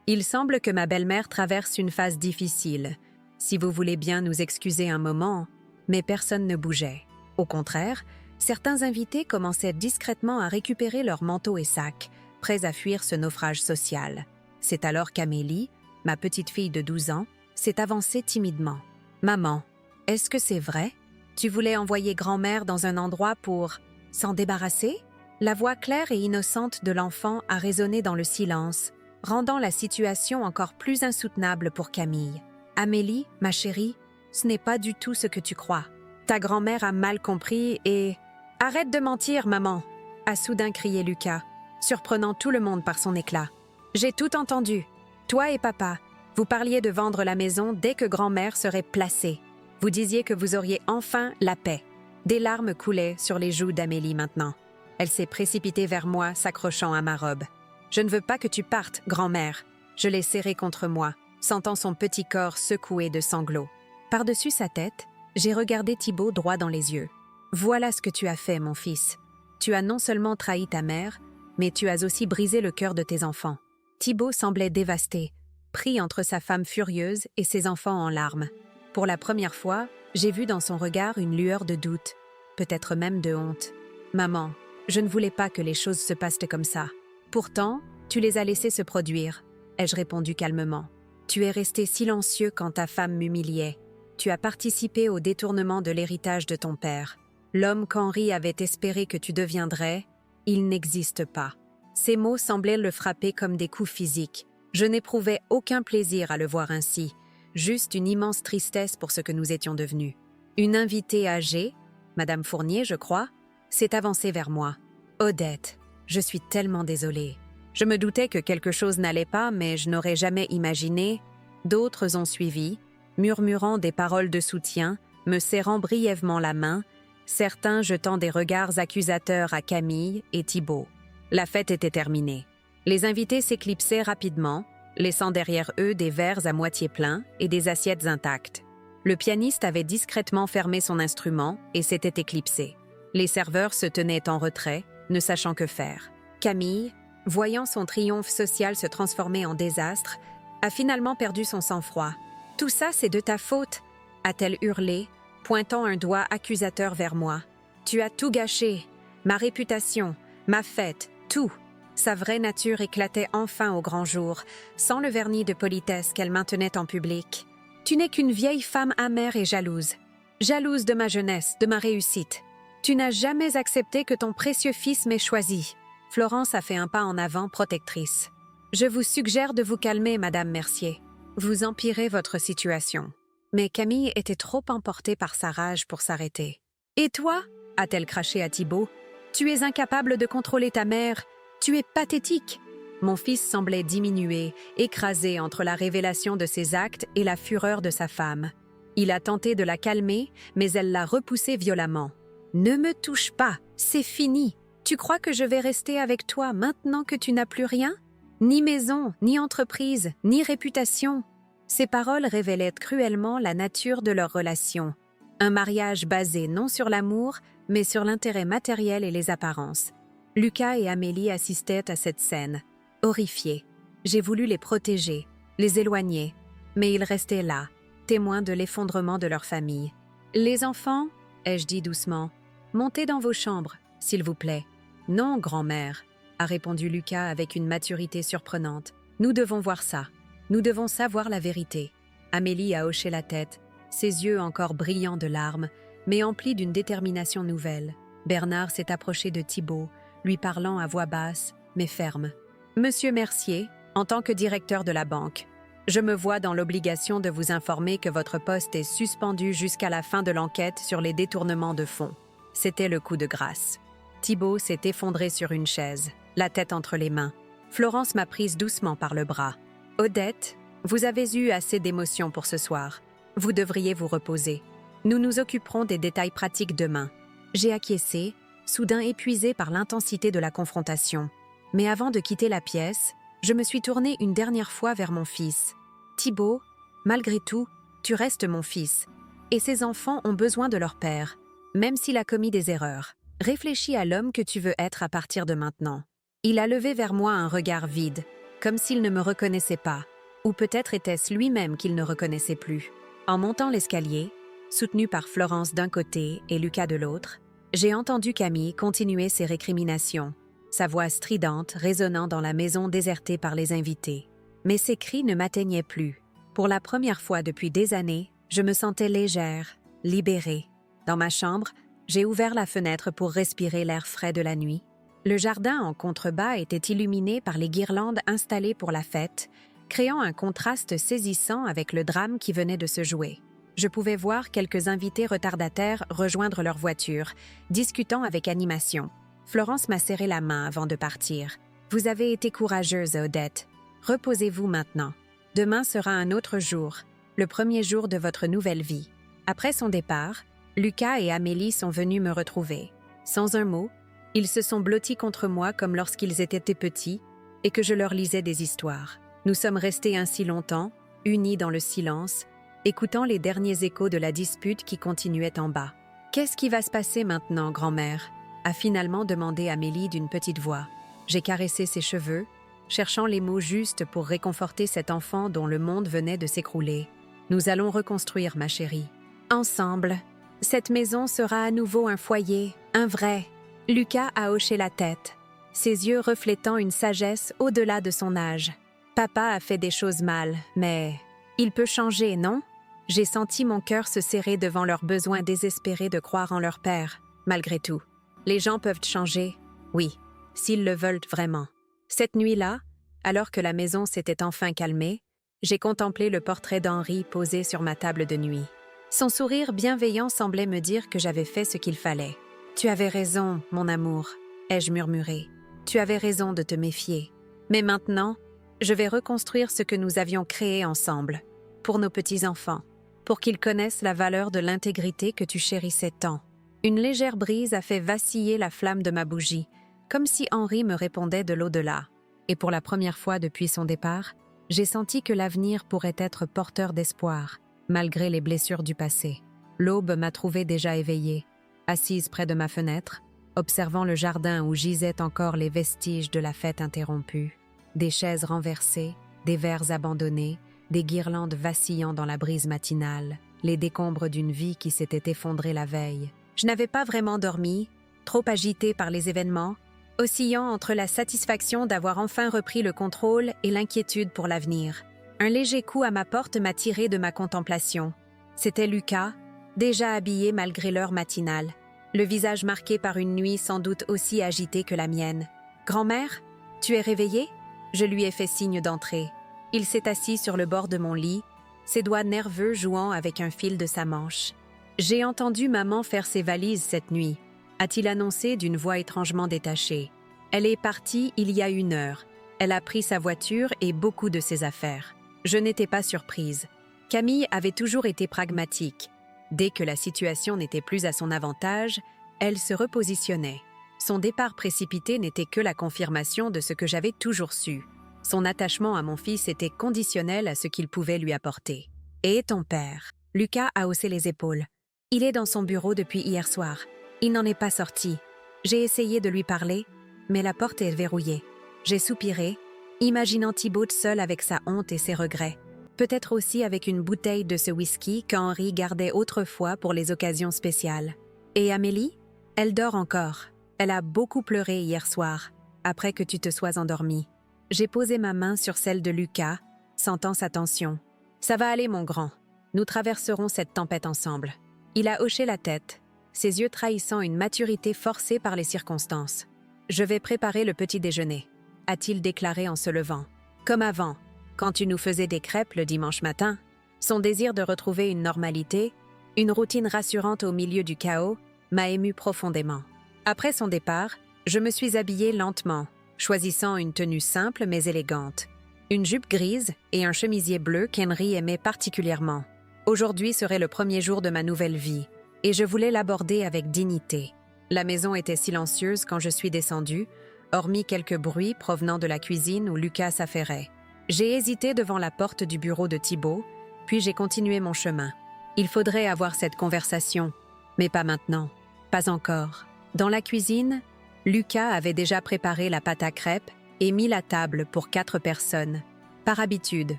Il semble que ma belle-mère traverse une phase difficile. Si vous voulez bien nous excuser un moment, mais personne ne bougeait. Au contraire, certains invités commençaient discrètement à récupérer leurs manteaux et sacs, prêts à fuir ce naufrage social. C'est alors qu'Amélie, ma petite fille de 12 ans, s'est avancée timidement. « Maman, est-ce que c'est vrai? Tu voulais envoyer grand-mère dans un endroit pour s'en débarrasser ?» La voix claire et innocente de l'enfant a résonné dans le silence, rendant la situation encore plus insoutenable pour Camille. « Amélie, ma chérie, ce n'est pas du tout ce que tu crois. Ta grand-mère a mal compris et... »« Arrête de mentir, maman !» a soudain crié Lucas, surprenant tout le monde par son éclat. « J'ai tout entendu. Toi et papa, vous parliez de vendre la maison dès que grand-mère serait placée. Vous disiez que vous auriez enfin la paix. » Des larmes coulaient sur les joues d'Amélie maintenant. Elle s'est précipitée vers moi, s'accrochant à ma robe. « Je ne veux pas que tu partes, grand-mère. » Je l'ai serrée contre moi, sentant son petit corps secoué de sanglots. Par-dessus sa tête, j'ai regardé Thibaut droit dans les yeux. « Voilà ce que tu as fait, mon fils. Tu as non seulement trahi ta mère, mais tu as aussi brisé le cœur de tes enfants. » Thibaut semblait dévasté, pris entre sa femme furieuse et ses enfants en larmes. Pour la première fois, j'ai vu dans son regard une lueur de doute, peut-être même de honte. « Maman, je ne voulais pas que les choses se passent comme ça. Pourtant, tu les as laissées se produire, » ai-je répondu calmement. « Tu es resté silencieux quand ta femme m'humiliait. Tu as participé au détournement de l'héritage de ton père. L'homme qu'Henri avait espéré que tu deviendrais, il n'existe pas. » Ces mots semblaient le frapper comme des coups physiques. Je n'éprouvais aucun plaisir à le voir ainsi, juste une immense tristesse pour ce que nous étions devenus. Une invitée âgée, Madame Fournier, je crois, s'est avancée vers moi. « Odette, je suis tellement désolée. Je me doutais que quelque chose n'allait pas, mais je n'aurais jamais imaginé. » D'autres ont suivi, murmurant des paroles de soutien, me serrant brièvement la main, certains jetant des regards accusateurs à Camille et Thibaut. La fête était terminée. Les invités s'éclipsaient rapidement, laissant derrière eux des verres à moitié pleins et des assiettes intactes. Le pianiste avait discrètement fermé son instrument et s'était éclipsé. Les serveurs se tenaient en retrait, ne sachant que faire. Camille, voyant son triomphe social se transformer en désastre, a finalement perdu son sang-froid. « Tout ça, c'est de ta faute !» a-t-elle hurlé, pointant un doigt accusateur vers moi. « Tu as tout gâché, ma réputation, ma fête, tout !» Sa vraie nature éclatait enfin au grand jour, sans le vernis de politesse qu'elle maintenait en public. « Tu n'es qu'une vieille femme amère et jalouse. Jalouse de ma jeunesse, de ma réussite. Tu n'as jamais accepté que ton précieux fils m'ait choisi. » Florence a fait un pas en avant, protectrice. « Je vous suggère de vous calmer, Madame Mercier. Vous empirez votre situation. » Mais Camille était trop emportée par sa rage pour s'arrêter. « Et toi ?» a-t-elle craché à Thibaut. « Tu es incapable de contrôler ta mère. Tu es pathétique. » Mon fils semblait diminuer, écrasé entre la révélation de ses actes et la fureur de sa femme. Il a tenté de la calmer, mais elle l'a repoussé violemment. « Ne me touche pas, c'est fini. Tu crois que je vais rester avec toi maintenant que tu n'as plus rien? Ni maison, ni entreprise, ni réputation. » Ces paroles révélaient cruellement la nature de leur relation. Un mariage basé non sur l'amour, mais sur l'intérêt matériel et les apparences. Lucas et Amélie assistaient à cette scène, horrifiés. J'ai voulu les protéger, les éloigner, mais ils restaient là, témoins de l'effondrement de leur famille. « Les enfants, ai-je dit doucement, montez dans vos chambres, s'il vous plaît. »« Non, grand-mère, » a répondu Lucas avec une maturité surprenante. « Nous devons voir ça. Nous devons savoir la vérité. » Amélie a hoché la tête, ses yeux encore brillants de larmes, mais emplis d'une détermination nouvelle. Bernard s'est approché de Thibault, lui parlant à voix basse, mais ferme. « Monsieur Mercier, en tant que directeur de la banque, je me vois dans l'obligation de vous informer que votre poste est suspendu jusqu'à la fin de l'enquête sur les détournements de fonds. » C'était le coup de grâce. Thibault s'est effondré sur une chaise, la tête entre les mains. Florence m'a prise doucement par le bras. « Odette, vous avez eu assez d'émotions pour ce soir. Vous devriez vous reposer. Nous nous occuperons des détails pratiques demain. » J'ai acquiescé, soudain épuisée par l'intensité de la confrontation. Mais avant de quitter la pièce, je me suis tournée une dernière fois vers mon fils. « Thibault, malgré tout, tu restes mon fils. Et ces enfants ont besoin de leur père, même s'il a commis des erreurs. Réfléchis à l'homme que tu veux être à partir de maintenant. » Il a levé vers moi un regard vide, comme s'il ne me reconnaissait pas, ou peut-être était-ce lui-même qu'il ne reconnaissait plus. En montant l'escalier, soutenu par Florence d'un côté et Lucas de l'autre, j'ai entendu Camille continuer ses récriminations, sa voix stridente résonnant dans la maison désertée par les invités. Mais ses cris ne m'atteignaient plus. Pour la première fois depuis des années, je me sentais légère, libérée. Dans ma chambre, j'ai ouvert la fenêtre pour respirer l'air frais de la nuit. Le jardin en contrebas était illuminé par les guirlandes installées pour la fête, créant un contraste saisissant avec le drame qui venait de se jouer. Je pouvais voir quelques invités retardataires rejoindre leur voiture, discutant avec animation. Florence m'a serré la main avant de partir. « Vous avez été courageuse, Odette. Reposez-vous maintenant. Demain sera un autre jour, le premier jour de votre nouvelle vie. » Après son départ, Lucas et Amélie sont venus me retrouver. Sans un mot, ils se sont blottis contre moi comme lorsqu'ils étaient petits et que je leur lisais des histoires. Nous sommes restés ainsi longtemps, unis dans le silence, écoutant les derniers échos de la dispute qui continuait en bas. « Qu'est-ce qui va se passer maintenant, grand-mère » a finalement demandé Amélie d'une petite voix. J'ai caressé ses cheveux, cherchant les mots justes pour réconforter cet enfant dont le monde venait de s'écrouler. « Nous allons reconstruire, ma chérie. Ensemble. Cette maison sera à nouveau un foyer, un vrai. » Lucas a hoché la tête, ses yeux reflétant une sagesse au-delà de son âge. « Papa a fait des choses mal, mais il peut changer, non ?» J'ai senti mon cœur se serrer devant leur besoin désespéré de croire en leur père, malgré tout. Les gens peuvent changer, oui, s'ils le veulent vraiment. Cette nuit-là, alors que la maison s'était enfin calmée, j'ai contemplé le portrait d'Henri posé sur ma table de nuit. Son sourire bienveillant semblait me dire que j'avais fait ce qu'il fallait. « Tu avais raison, mon amour, » ai-je murmuré. « Tu avais raison de te méfier. Mais maintenant, je vais reconstruire ce que nous avions créé ensemble, pour nos petits-enfants, pour qu'ils connaissent la valeur de l'intégrité que tu chérissais tant. » Une légère brise a fait vaciller la flamme de ma bougie, comme si Henri me répondait de l'au-delà. Et pour la première fois depuis son départ, j'ai senti que l'avenir pourrait être porteur d'espoir, malgré les blessures du passé. L'aube m'a trouvée déjà éveillée, assise près de ma fenêtre, observant le jardin où gisaient encore les vestiges de la fête interrompue. Des chaises renversées, des verres abandonnés, des guirlandes vacillant dans la brise matinale, les décombres d'une vie qui s'était effondrée la veille. Je n'avais pas vraiment dormi, trop agitée par les événements, oscillant entre la satisfaction d'avoir enfin repris le contrôle et l'inquiétude pour l'avenir. Un léger coup à ma porte m'a tiré de ma contemplation. C'était Lucas, déjà habillé malgré l'heure matinale, le visage marqué par une nuit sans doute aussi agitée que la mienne. « Grand-mère, tu es réveillée ?» Je lui ai fait signe d'entrer. Il s'est assis sur le bord de mon lit, ses doigts nerveux jouant avec un fil de sa manche. « J'ai entendu maman faire ses valises cette nuit », a-t-il annoncé d'une voix étrangement détachée. « Elle est partie il y a 1 heure. Elle a pris sa voiture et beaucoup de ses affaires. » Je n'étais pas surprise. Camille avait toujours été pragmatique. Dès que la situation n'était plus à son avantage, elle se repositionnait. Son départ précipité n'était que la confirmation de ce que j'avais toujours su. Son attachement à mon fils était conditionnel à ce qu'il pouvait lui apporter. Et ton père? Lucas a haussé les épaules. Il est dans son bureau depuis hier soir. Il n'en est pas sorti. J'ai essayé de lui parler, mais la porte est verrouillée. J'ai soupiré, imaginant Thibaut seul avec sa honte et ses regrets. Peut-être aussi avec une bouteille de ce whisky qu'Henri gardait autrefois pour les occasions spéciales. Et Amélie? Elle dort encore. Elle a beaucoup pleuré hier soir, après que tu te sois endormi. J'ai posé ma main sur celle de Lucas, sentant sa tension. Ça va aller, mon grand. Nous traverserons cette tempête ensemble. Il a hoché la tête, ses yeux trahissant une maturité forcée par les circonstances. Je vais préparer le petit déjeuner, a-t-il déclaré en se levant. Comme avant, quand tu nous faisais des crêpes le dimanche matin. Son désir de retrouver une normalité, une routine rassurante au milieu du chaos, m'a ému profondément. Après son départ, je me suis habillée lentement, choisissant une tenue simple mais élégante. Une jupe grise et un chemisier bleu qu'Henry aimait particulièrement. Aujourd'hui serait le premier jour de ma nouvelle vie, et je voulais l'aborder avec dignité. La maison était silencieuse quand je suis descendue, hormis quelques bruits provenant de la cuisine où Lucas s'affairait. J'ai hésité devant la porte du bureau de Thibaut, puis j'ai continué mon chemin. Il faudrait avoir cette conversation, mais pas maintenant, pas encore. Dans la cuisine, Lucas avait déjà préparé la pâte à crêpes et mis la table pour 4 personnes, par habitude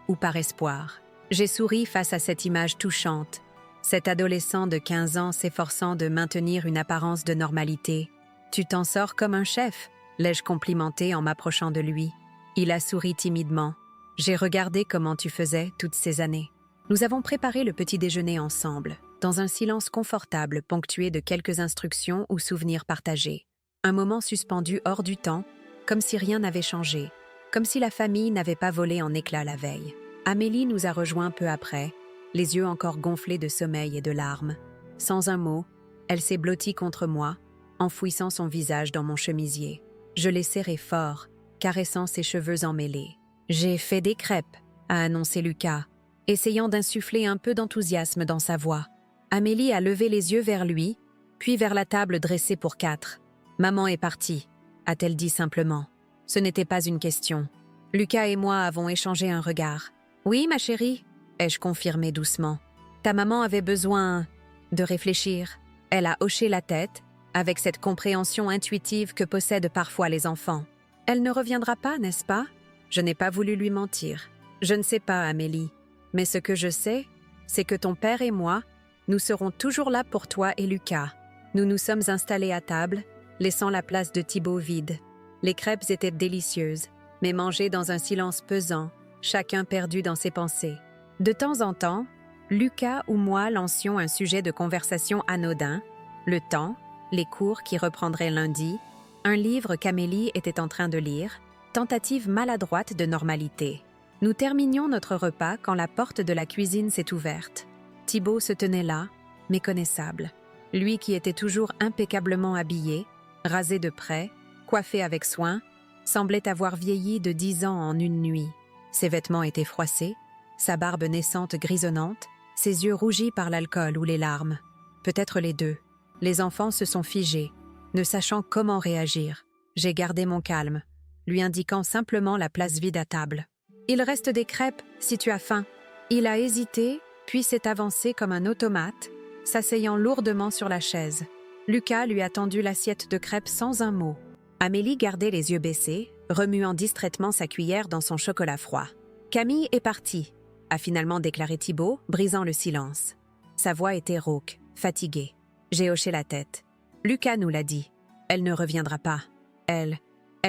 ou par espoir. J'ai souri face à cette image touchante, cet adolescent de 15 ans s'efforçant de maintenir une apparence de normalité. « Tu t'en sors comme un chef », l'ai-je complimenté en m'approchant de lui. Il a souri timidement. « J'ai regardé comment tu faisais toutes ces années. » Nous avons préparé le petit déjeuner ensemble, dans un silence confortable ponctué de quelques instructions ou souvenirs partagés. Un moment suspendu hors du temps, comme si rien n'avait changé, comme si la famille n'avait pas volé en éclats la veille. Amélie nous a rejoints peu après, les yeux encore gonflés de sommeil et de larmes. Sans un mot, elle s'est blottie contre moi, enfouissant son visage dans mon chemisier. Je l'ai serré fort, caressant ses cheveux emmêlés. « J'ai fait des crêpes », a annoncé Lucas, essayant d'insuffler un peu d'enthousiasme dans sa voix. Amélie a levé les yeux vers lui, puis vers la table dressée pour 4. « Maman est partie », a-t-elle dit simplement. Ce n'était pas une question. Lucas et moi avons échangé un regard. « Oui, ma chérie », ai-je confirmé doucement. « Ta maman avait besoin de réfléchir. » Elle a hoché la tête, avec cette compréhension intuitive que possèdent parfois les enfants. « Elle ne reviendra pas, n'est-ce pas ?» Je n'ai pas voulu lui mentir. « Je ne sais pas, Amélie. Mais ce que je sais, c'est que ton père et moi, nous serons toujours là pour toi et Lucas. » Nous nous sommes installés à table, laissant la place de Thibaut vide. Les crêpes étaient délicieuses, mais mangées dans un silence pesant, chacun perdu dans ses pensées. De temps en temps, Lucas ou moi lancions un sujet de conversation anodin, le temps, les cours qui reprendraient lundi, un livre qu'Amélie était en train de lire, tentative maladroite de normalité. Nous terminions notre repas quand la porte de la cuisine s'est ouverte. Thibaut se tenait là, méconnaissable. Lui qui était toujours impeccablement habillé, rasé de près, coiffé avec soin, semblait avoir vieilli de 10 ans en une nuit. Ses vêtements étaient froissés, sa barbe naissante grisonnante, ses yeux rougis par l'alcool ou les larmes. Peut-être les deux. Les enfants se sont figés, ne sachant comment réagir. J'ai gardé mon calme, lui indiquant simplement la place vide à table. « Il reste des crêpes, si tu as faim. » Il a hésité, puis s'est avancé comme un automate, s'asseyant lourdement sur la chaise. Lucas lui a tendu l'assiette de crêpes sans un mot. Amélie gardait les yeux baissés, remuant distraitement sa cuillère dans son chocolat froid. « Camille est partie », a finalement déclaré Thibaut, brisant le silence. Sa voix était rauque, fatiguée. J'ai hoché la tête. « Lucas nous l'a dit. Elle ne reviendra pas. Elle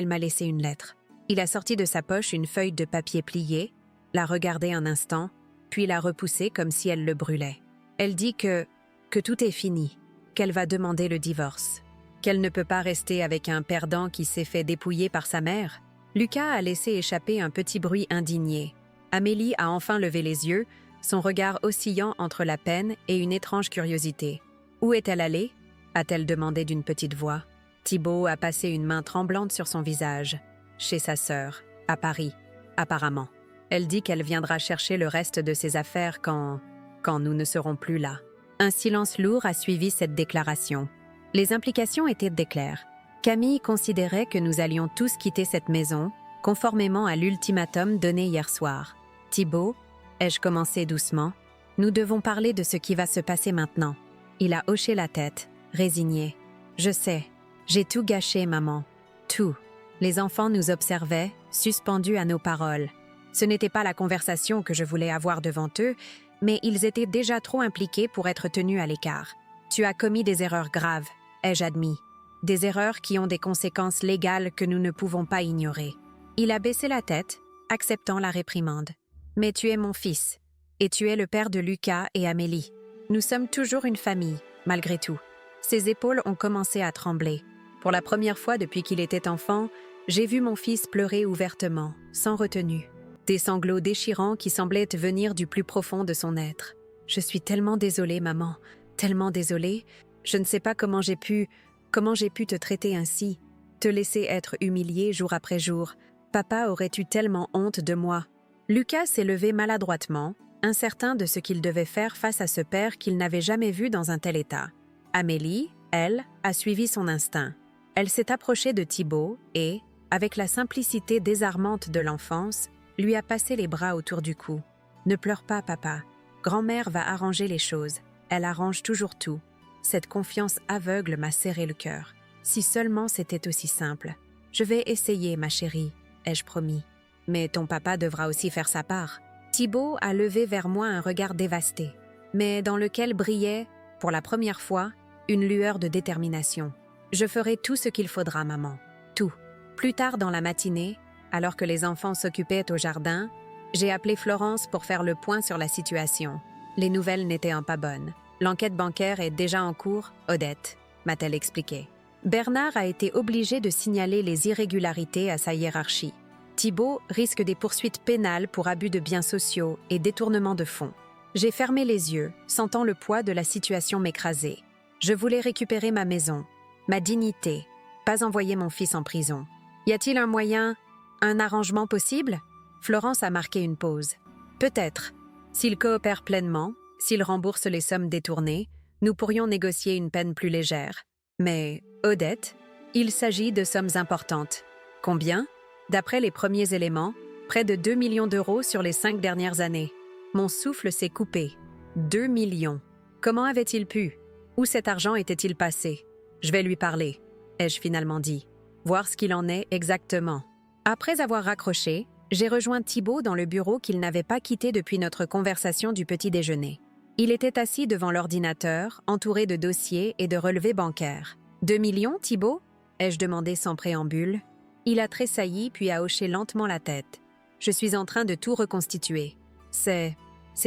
m'a laissé une lettre. » Il a sorti de sa poche une feuille de papier pliée, l'a regardée un instant, puis l'a repoussée comme si elle le brûlait. Elle dit que tout est fini, qu'elle va demander le divorce, qu'elle ne peut pas rester avec un perdant qui s'est fait dépouiller par sa mère. Lucas a laissé échapper un petit bruit indigné. Amélie a enfin levé les yeux, son regard oscillant entre la peine et une étrange curiosité. « Où est-elle allée ?» a-t-elle demandé d'une petite voix. Thibaut a passé une main tremblante sur son visage. « Chez sa sœur, à Paris, apparemment. » Elle dit qu'elle viendra chercher le reste de ses affaires quand nous ne serons plus là. Un silence lourd a suivi cette déclaration. Les implications étaient claires. Camille considérait que nous allions tous quitter cette maison, conformément à l'ultimatum donné hier soir. « Thibaut, ai-je commencé doucement, nous devons parler de ce qui va se passer maintenant. » Il a hoché la tête, résigné. « Je sais, j'ai tout gâché, maman. Tout. » Les enfants nous observaient, suspendus à nos paroles. Ce n'était pas la conversation que je voulais avoir devant eux, mais ils étaient déjà trop impliqués pour être tenus à l'écart. « Tu as commis des erreurs graves, ai-je admis. Des erreurs qui ont des conséquences légales que nous ne pouvons pas ignorer. » Il a baissé la tête, acceptant la réprimande. « Mais tu es mon fils, et tu es le père de Lucas et Amélie. Nous sommes toujours une famille, malgré tout. » Ses épaules ont commencé à trembler. Pour la première fois depuis qu'il était enfant, j'ai vu mon fils pleurer ouvertement, sans retenue. Des sanglots déchirants qui semblaient venir du plus profond de son être. « Je suis tellement désolée, maman, tellement désolée. Je ne sais pas comment j'ai pu te traiter ainsi, te laisser être humiliée jour après jour. Papa aurait eu tellement honte de moi. » Lucas s'est levé maladroitement, incertain de ce qu'il devait faire face à ce père qu'il n'avait jamais vu dans un tel état. Amélie, elle, a suivi son instinct. Elle s'est approchée de Thibaut et, avec la simplicité désarmante de l'enfance, lui a passé les bras autour du cou. « Ne pleure pas, papa. Grand-mère va arranger les choses. Elle arrange toujours tout. » Cette confiance aveugle m'a serré le cœur. Si seulement c'était aussi simple. « Je vais essayer, ma chérie, ai-je promis. Mais ton papa devra aussi faire sa part. » Thibaut a levé vers moi un regard dévasté, mais dans lequel brillait, pour la première fois, une lueur de détermination. « Je ferai tout ce qu'il faudra, maman. Tout. » Plus tard dans la matinée, alors que les enfants s'occupaient au jardin, j'ai appelé Florence pour faire le point sur la situation. Les nouvelles n'étaient pas bonnes. « L'enquête bancaire est déjà en cours, Odette », m'a-t-elle expliqué. Bernard a été obligé de signaler les irrégularités à sa hiérarchie. Thibaut risque des poursuites pénales pour abus de biens sociaux et détournement de fonds. J'ai fermé les yeux, sentant le poids de la situation m'écraser. Je voulais récupérer ma maison, ma dignité, pas envoyer mon fils en prison. Y a-t-il un moyen, un arrangement possible? Florence a marqué une pause. Peut-être. S'il coopère pleinement, s'il rembourse les sommes détournées, nous pourrions négocier une peine plus légère. Mais, Odette, il s'agit de sommes importantes. Combien? D'après les premiers éléments, près de 2 millions d'euros sur les 5 dernières années. Mon souffle s'est coupé. 2 millions. Comment avait-il pu? Où cet argent était-il passé? Je vais lui parler, ai-je finalement dit. Voir ce qu'il en est exactement. Après avoir raccroché, j'ai rejoint Thibaut dans le bureau qu'il n'avait pas quitté depuis notre conversation du petit déjeuner. Il était assis devant l'ordinateur, entouré de dossiers et de relevés bancaires. « 2 millions, Thibaut ?» ai-je demandé sans préambule. Il a tressailli puis a hoché lentement la tête. « Je suis en train de tout reconstituer. C'est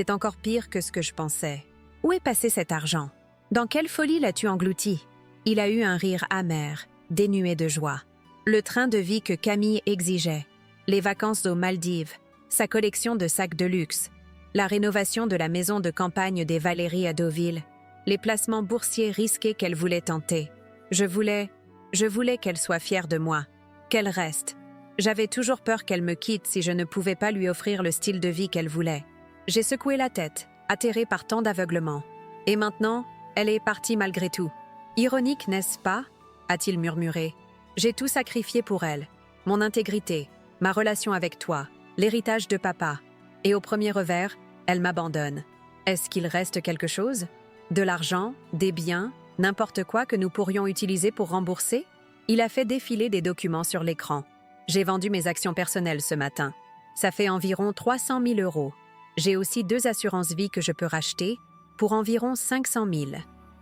encore pire que ce que je pensais. Où est passé cet argent? Dans quelle folie l'as-tu englouti ?» Il a eu un rire amer, dénué de joie. Le train de vie que Camille exigeait, les vacances aux Maldives, sa collection de sacs de luxe, la rénovation de la maison de campagne des Valéries à Deauville, les placements boursiers risqués qu'elle voulait tenter. Je voulais qu'elle soit fière de moi, qu'elle reste. J'avais toujours peur qu'elle me quitte si je ne pouvais pas lui offrir le style de vie qu'elle voulait. J'ai secoué la tête, atterrée par tant d'aveuglement. Et maintenant, elle est partie malgré tout. Ironique, n'est-ce pas? A-t-il murmuré. J'ai tout sacrifié pour elle. Mon intégrité, ma relation avec toi, l'héritage de papa. Et au premier revers, elle m'abandonne. Est-ce qu'il reste quelque chose? De l'argent, des biens, n'importe quoi que nous pourrions utiliser pour rembourser? Il a fait défiler des documents sur l'écran. J'ai vendu mes actions personnelles ce matin. Ça fait environ 300 000 euros. J'ai aussi 2 assurances-vie que je peux racheter pour environ 500 000.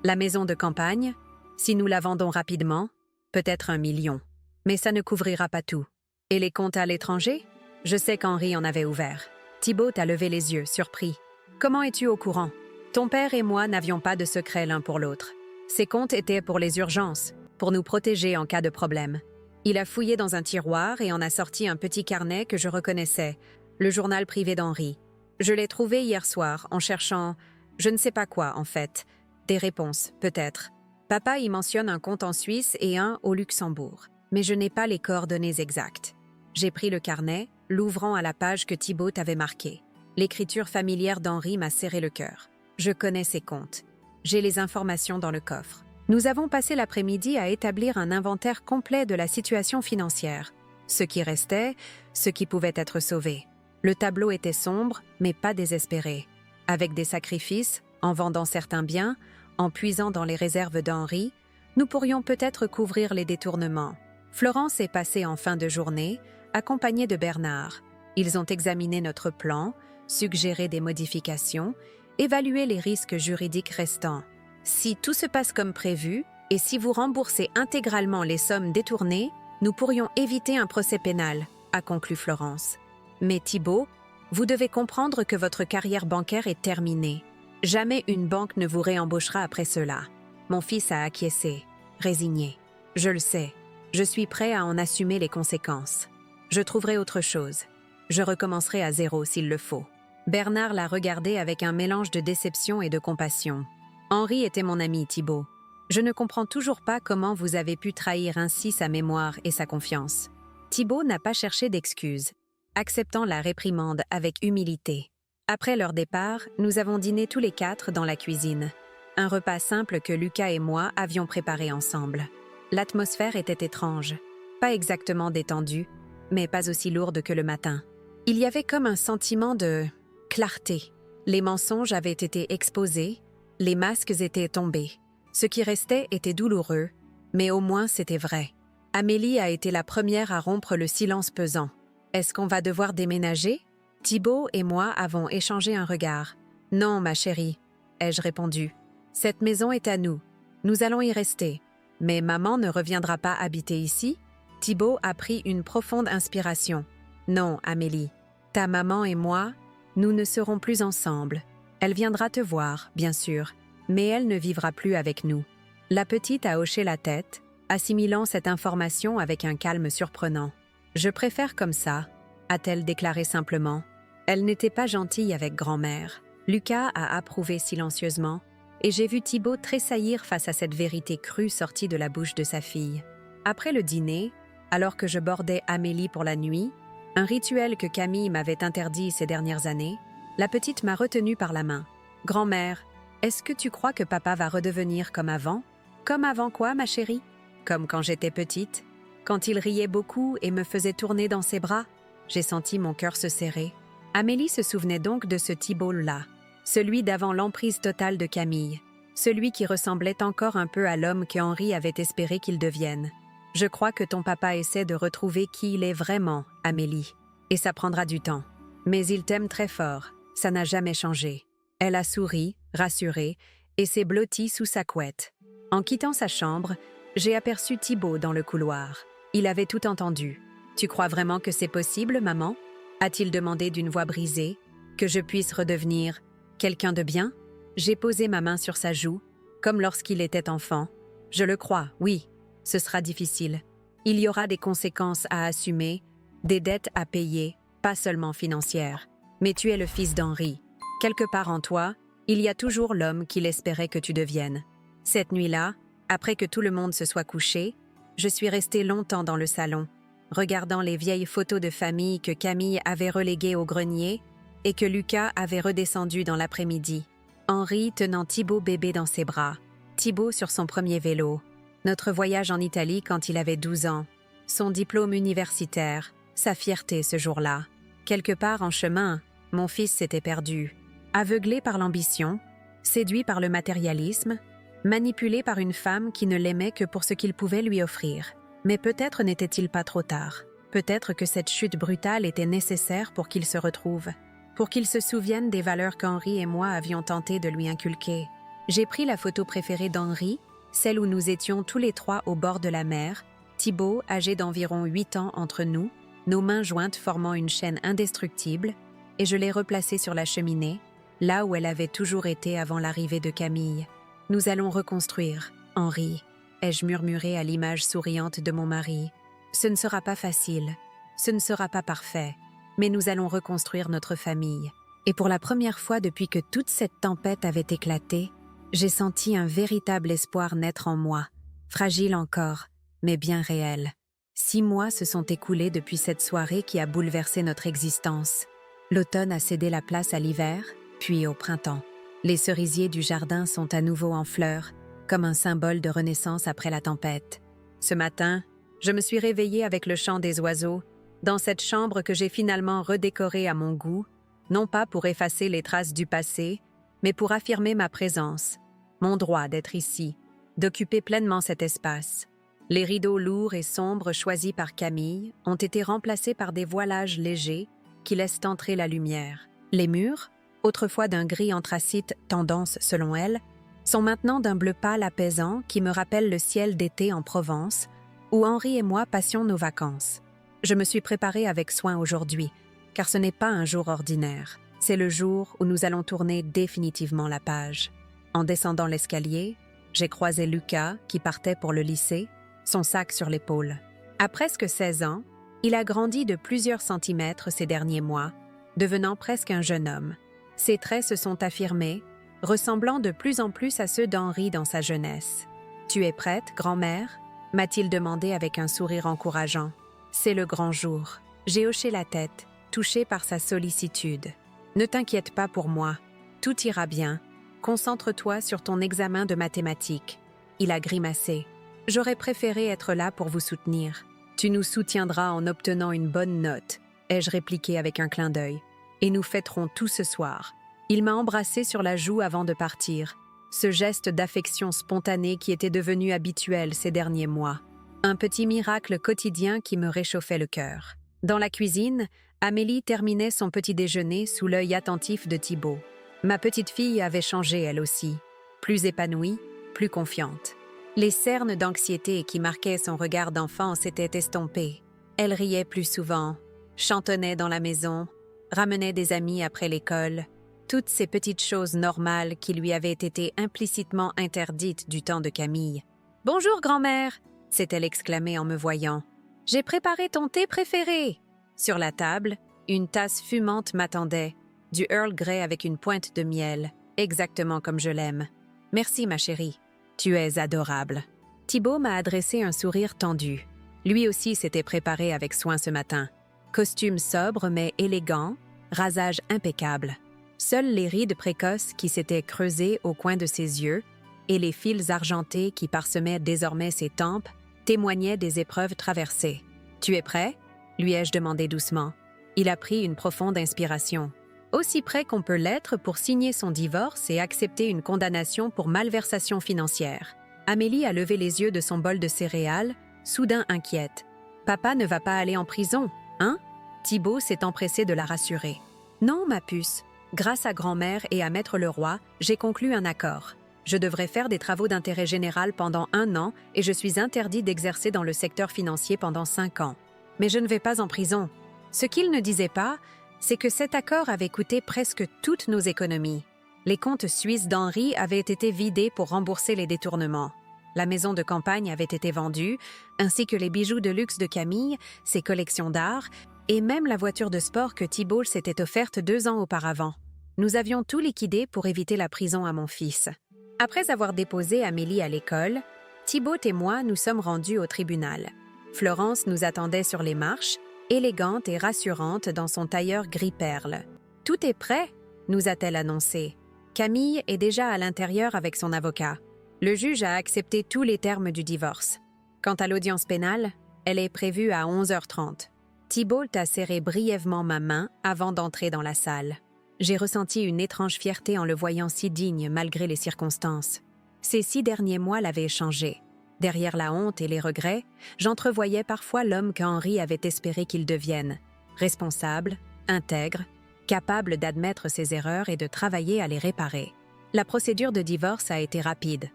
La maison de campagne, si nous la vendons rapidement, peut-être 1 million. Mais ça ne couvrira pas tout. Et les comptes à l'étranger? Je sais qu'Henri en avait ouvert. Thibaut a levé les yeux, surpris. Comment es-tu au courant? Ton père et moi n'avions pas de secret l'un pour l'autre. Ces comptes étaient pour les urgences, pour nous protéger en cas de problème. Il a fouillé dans un tiroir et en a sorti un petit carnet que je reconnaissais, le journal privé d'Henri. Je l'ai trouvé hier soir en cherchant, je ne sais pas quoi en fait, des réponses, peut-être. Papa y mentionne un compte en Suisse et un au Luxembourg, mais je n'ai pas les coordonnées exactes. J'ai pris le carnet, l'ouvrant à la page que Thibaut avait marquée. L'écriture familière d'Henri m'a serré le cœur. Je connais ses comptes. J'ai les informations dans le coffre. Nous avons passé l'après-midi à établir un inventaire complet de la situation financière. Ce qui restait, ce qui pouvait être sauvé. Le tableau était sombre, mais pas désespéré. Avec des sacrifices, en vendant certains biens, en puisant dans les réserves d'Henri, nous pourrions peut-être couvrir les détournements. Florence est passée en fin de journée, accompagnée de Bernard. Ils ont examiné notre plan, suggéré des modifications, évalué les risques juridiques restants. Si tout se passe comme prévu, et si vous remboursez intégralement les sommes détournées, nous pourrions éviter un procès pénal, a conclu Florence. Mais Thibaut, vous devez comprendre que votre carrière bancaire est terminée. Jamais une banque ne vous réembauchera après cela. Mon fils a acquiescé, résigné. Je le sais. Je suis prêt à en assumer les conséquences. Je trouverai autre chose. Je recommencerai à zéro s'il le faut. Bernard l'a regardé avec un mélange de déception et de compassion. Henri était mon ami, Thibaut. Je ne comprends toujours pas comment vous avez pu trahir ainsi sa mémoire et sa confiance. Thibaut n'a pas cherché d'excuses, acceptant la réprimande avec humilité. Après leur départ, nous avons dîné tous les quatre dans la cuisine. Un repas simple que Lucas et moi avions préparé ensemble. L'atmosphère était étrange, pas exactement détendue, mais pas aussi lourde que le matin. Il y avait comme un sentiment de clarté. Les mensonges avaient été exposés, les masques étaient tombés. Ce qui restait était douloureux, mais au moins c'était vrai. Amélie a été la première à rompre le silence pesant. « Est-ce qu'on va devoir déménager ?» Thibaut et moi avons échangé un regard. « Non, ma chérie, » ai-je répondu. « Cette maison est à nous. Nous allons y rester. Mais maman ne reviendra pas habiter ici ?» Thibaut a pris une profonde inspiration. « Non, Amélie. Ta maman et moi, nous ne serons plus ensemble. Elle viendra te voir, bien sûr, mais elle ne vivra plus avec nous. » La petite a hoché la tête, assimilant cette information avec un calme surprenant. « Je préfère comme ça, » a-t-elle déclaré simplement. Elle n'était pas gentille avec grand-mère. Lucas a approuvé silencieusement, et j'ai vu Thibaut tressaillir face à cette vérité crue sortie de la bouche de sa fille. Après le dîner, alors que je bordais Amélie pour la nuit, un rituel que Camille m'avait interdit ces dernières années, la petite m'a retenue par la main. « Grand-mère, est-ce que tu crois que papa va redevenir comme avant ?»« Comme avant quoi, ma chérie ?»« Comme quand j'étais petite, quand il riait beaucoup et me faisait tourner dans ses bras. » J'ai senti mon cœur se serrer. Amélie se souvenait donc de ce Thibaut-là, celui d'avant l'emprise totale de Camille, celui qui ressemblait encore un peu à l'homme que Henri avait espéré qu'il devienne. « Je crois que ton papa essaie de retrouver qui il est vraiment, Amélie, et ça prendra du temps. Mais il t'aime très fort, ça n'a jamais changé. » Elle a souri, rassurée, et s'est blottie sous sa couette. En quittant sa chambre, j'ai aperçu Thibaut dans le couloir. Il avait tout entendu. « Tu crois vraiment que c'est possible, maman ?» a-t-il demandé d'une voix brisée. « Que je puisse redevenir quelqu'un de bien ?» J'ai posé ma main sur sa joue, comme lorsqu'il était enfant. « Je le crois, oui. Ce sera difficile. Il y aura des conséquences à assumer, des dettes à payer, pas seulement financières. Mais tu es le fils d'Henri. Quelque part en toi, il y a toujours l'homme qu'il espérait que tu deviennes. » Cette nuit-là, après que tout le monde se soit couché, je suis restée longtemps dans le salon, regardant les vieilles photos de famille que Camille avait reléguées au grenier et que Lucas avait redescendues dans l'après-midi. Henri tenant Thibaut bébé dans ses bras, Thibaut sur son premier vélo, notre voyage en Italie quand il avait 12 ans, son diplôme universitaire, sa fierté ce jour-là. Quelque part en chemin, mon fils s'était perdu, aveuglé par l'ambition, séduit par le matérialisme, manipulé par une femme qui ne l'aimait que pour ce qu'il pouvait lui offrir. Mais peut-être n'était-il pas trop tard. Peut-être que cette chute brutale était nécessaire pour qu'il se retrouve, pour qu'il se souvienne des valeurs qu'Henri et moi avions tenté de lui inculquer. J'ai pris la photo préférée d'Henri, celle où nous étions tous les trois au bord de la mer, Thibaut, âgé d'environ 8 ans entre nous, nos mains jointes formant une chaîne indestructible, et je l'ai replacée sur la cheminée, là où elle avait toujours été avant l'arrivée de Camille. « Nous allons reconstruire, Henri », ai-je murmuré à l'image souriante de mon mari. « Ce ne sera pas facile, ce ne sera pas parfait, mais nous allons reconstruire notre famille. » Et pour la première fois depuis que toute cette tempête avait éclaté, j'ai senti un véritable espoir naître en moi, fragile encore, mais bien réel. 6 mois se sont écoulés depuis cette soirée qui a bouleversé notre existence. L'automne a cédé la place à l'hiver, puis au printemps. Les cerisiers du jardin sont à nouveau en fleurs, comme un symbole de renaissance après la tempête. Ce matin, je me suis réveillée avec le chant des oiseaux, dans cette chambre que j'ai finalement redécorée à mon goût, non pas pour effacer les traces du passé, mais pour affirmer ma présence, mon droit d'être ici, d'occuper pleinement cet espace. Les rideaux lourds et sombres choisis par Camille ont été remplacés par des voilages légers qui laissent entrer la lumière. Les murs, autrefois d'un gris anthracite tendance selon elle, sont maintenant d'un bleu pâle apaisant qui me rappelle le ciel d'été en Provence, où Henri et moi passions nos vacances. Je me suis préparée avec soin aujourd'hui, car ce n'est pas un jour ordinaire. C'est le jour où nous allons tourner définitivement la page. En descendant l'escalier, j'ai croisé Lucas qui partait pour le lycée, son sac sur l'épaule. À presque 16 ans, il a grandi de plusieurs centimètres ces derniers mois, devenant presque un jeune homme. Ses traits se sont affirmés, ressemblant de plus en plus à ceux d'Henri dans sa jeunesse. « Tu es prête, grand-mère » m'a-t-il demandé avec un sourire encourageant. C'est le grand jour. J'ai hoché la tête, touchée par sa sollicitude. « Ne t'inquiète pas pour moi, tout ira bien. Concentre-toi sur ton examen de mathématiques. » Il a grimacé. « J'aurais préféré être là pour vous soutenir. »« Tu nous soutiendras en obtenant une bonne note, » ai-je répliqué avec un clin d'œil. « Et nous fêterons tout ce soir. » Il m'a embrassé sur la joue avant de partir. Ce geste d'affection spontanée qui était devenu habituel ces derniers mois. Un petit miracle quotidien qui me réchauffait le cœur. Dans la cuisine, Amélie terminait son petit déjeuner sous l'œil attentif de Thibaut. Ma petite fille avait changé elle aussi. Plus épanouie, plus confiante. Les cernes d'anxiété qui marquaient son regard d'enfant s'étaient estompées. Elle riait plus souvent, chantonnait dans la maison, ramenait des amis après l'école. Toutes ces petites choses normales qui lui avaient été implicitement interdites du temps de Camille. « Bonjour, grand-mère » s'est-elle exclamée en me voyant. « J'ai préparé ton thé préféré !» Sur la table, une tasse fumante m'attendait, du Earl Grey avec une pointe de miel, exactement comme je l'aime. « Merci, ma chérie. Tu es adorable. » Thibaut m'a adressé un sourire tendu. Lui aussi s'était préparé avec soin ce matin. Costume sobre mais élégant, rasage impeccable. Seules les rides précoces qui s'étaient creusées au coin de ses yeux et les fils argentés qui parsemaient désormais ses tempes témoignaient des épreuves traversées. « Tu es prêt ?» lui ai-je demandé doucement. Il a pris une profonde inspiration. Aussi prêt qu'on peut l'être pour signer son divorce et accepter une condamnation pour malversation financière. Amélie a levé les yeux de son bol de céréales, soudain inquiète. « Papa ne va pas aller en prison, hein ?» Thibaut s'est empressé de la rassurer. « Non, ma puce. Grâce à grand-mère et à Maître Leroy, j'ai conclu un accord. Je devrais faire des travaux d'intérêt général pendant 1 an et je suis interdit d'exercer dans le secteur financier pendant 5 ans. Mais je ne vais pas en prison. Ce qu'il ne disait pas, c'est que cet accord avait coûté presque toutes nos économies. Les comptes suisses d'Henri avaient été vidés pour rembourser les détournements. La maison de campagne avait été vendue, ainsi que les bijoux de luxe de Camille, ses collections d'art, et même la voiture de sport que Thibault s'était offerte 2 ans auparavant. Nous avions tout liquidé pour éviter la prison à mon fils. Après avoir déposé Amélie à l'école, Thibault et moi nous sommes rendus au tribunal. Florence nous attendait sur les marches, élégante et rassurante dans son tailleur gris-perle. « Tout est prêt ?» nous a-t-elle annoncé. Camille est déjà à l'intérieur avec son avocat. Le juge a accepté tous les termes du divorce. Quant à l'audience pénale, elle est prévue à 11h30. Thibault a serré brièvement ma main avant d'entrer dans la salle. J'ai ressenti une étrange fierté en le voyant si digne malgré les circonstances. Ces 6 derniers mois l'avaient changé. Derrière la honte et les regrets, j'entrevoyais parfois l'homme qu'Henri avait espéré qu'il devienne. Responsable, intègre, capable d'admettre ses erreurs et de travailler à les réparer. La procédure de divorce a été rapide,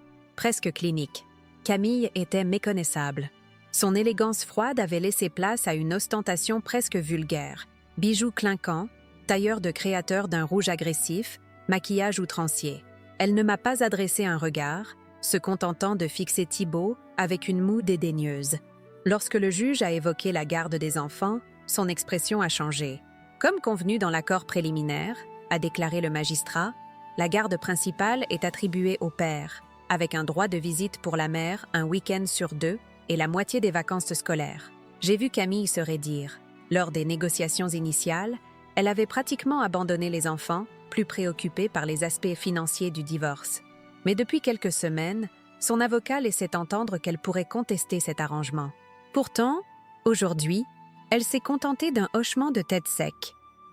presque clinique. Camille était méconnaissable. Son élégance froide avait laissé place à une ostentation presque vulgaire. Bijoux clinquants, tailleur de créateur d'un rouge agressif, maquillage outrancier. Elle ne m'a pas adressé un regard, se contentant de fixer Thibault avec une moue dédaigneuse. Lorsque le juge a évoqué la garde des enfants, son expression a changé. Comme convenu dans l'accord préliminaire, a déclaré le magistrat, la garde principale est attribuée au père, avec un droit de visite pour la mère un week-end sur 2 et la moitié des vacances scolaires. J'ai vu Camille se raidir. Lors des négociations initiales, elle avait pratiquement abandonné les enfants, plus préoccupée par les aspects financiers du divorce. Mais depuis quelques semaines, son avocat laissait entendre qu'elle pourrait contester cet arrangement. Pourtant, aujourd'hui, elle s'est contentée d'un hochement de tête sec.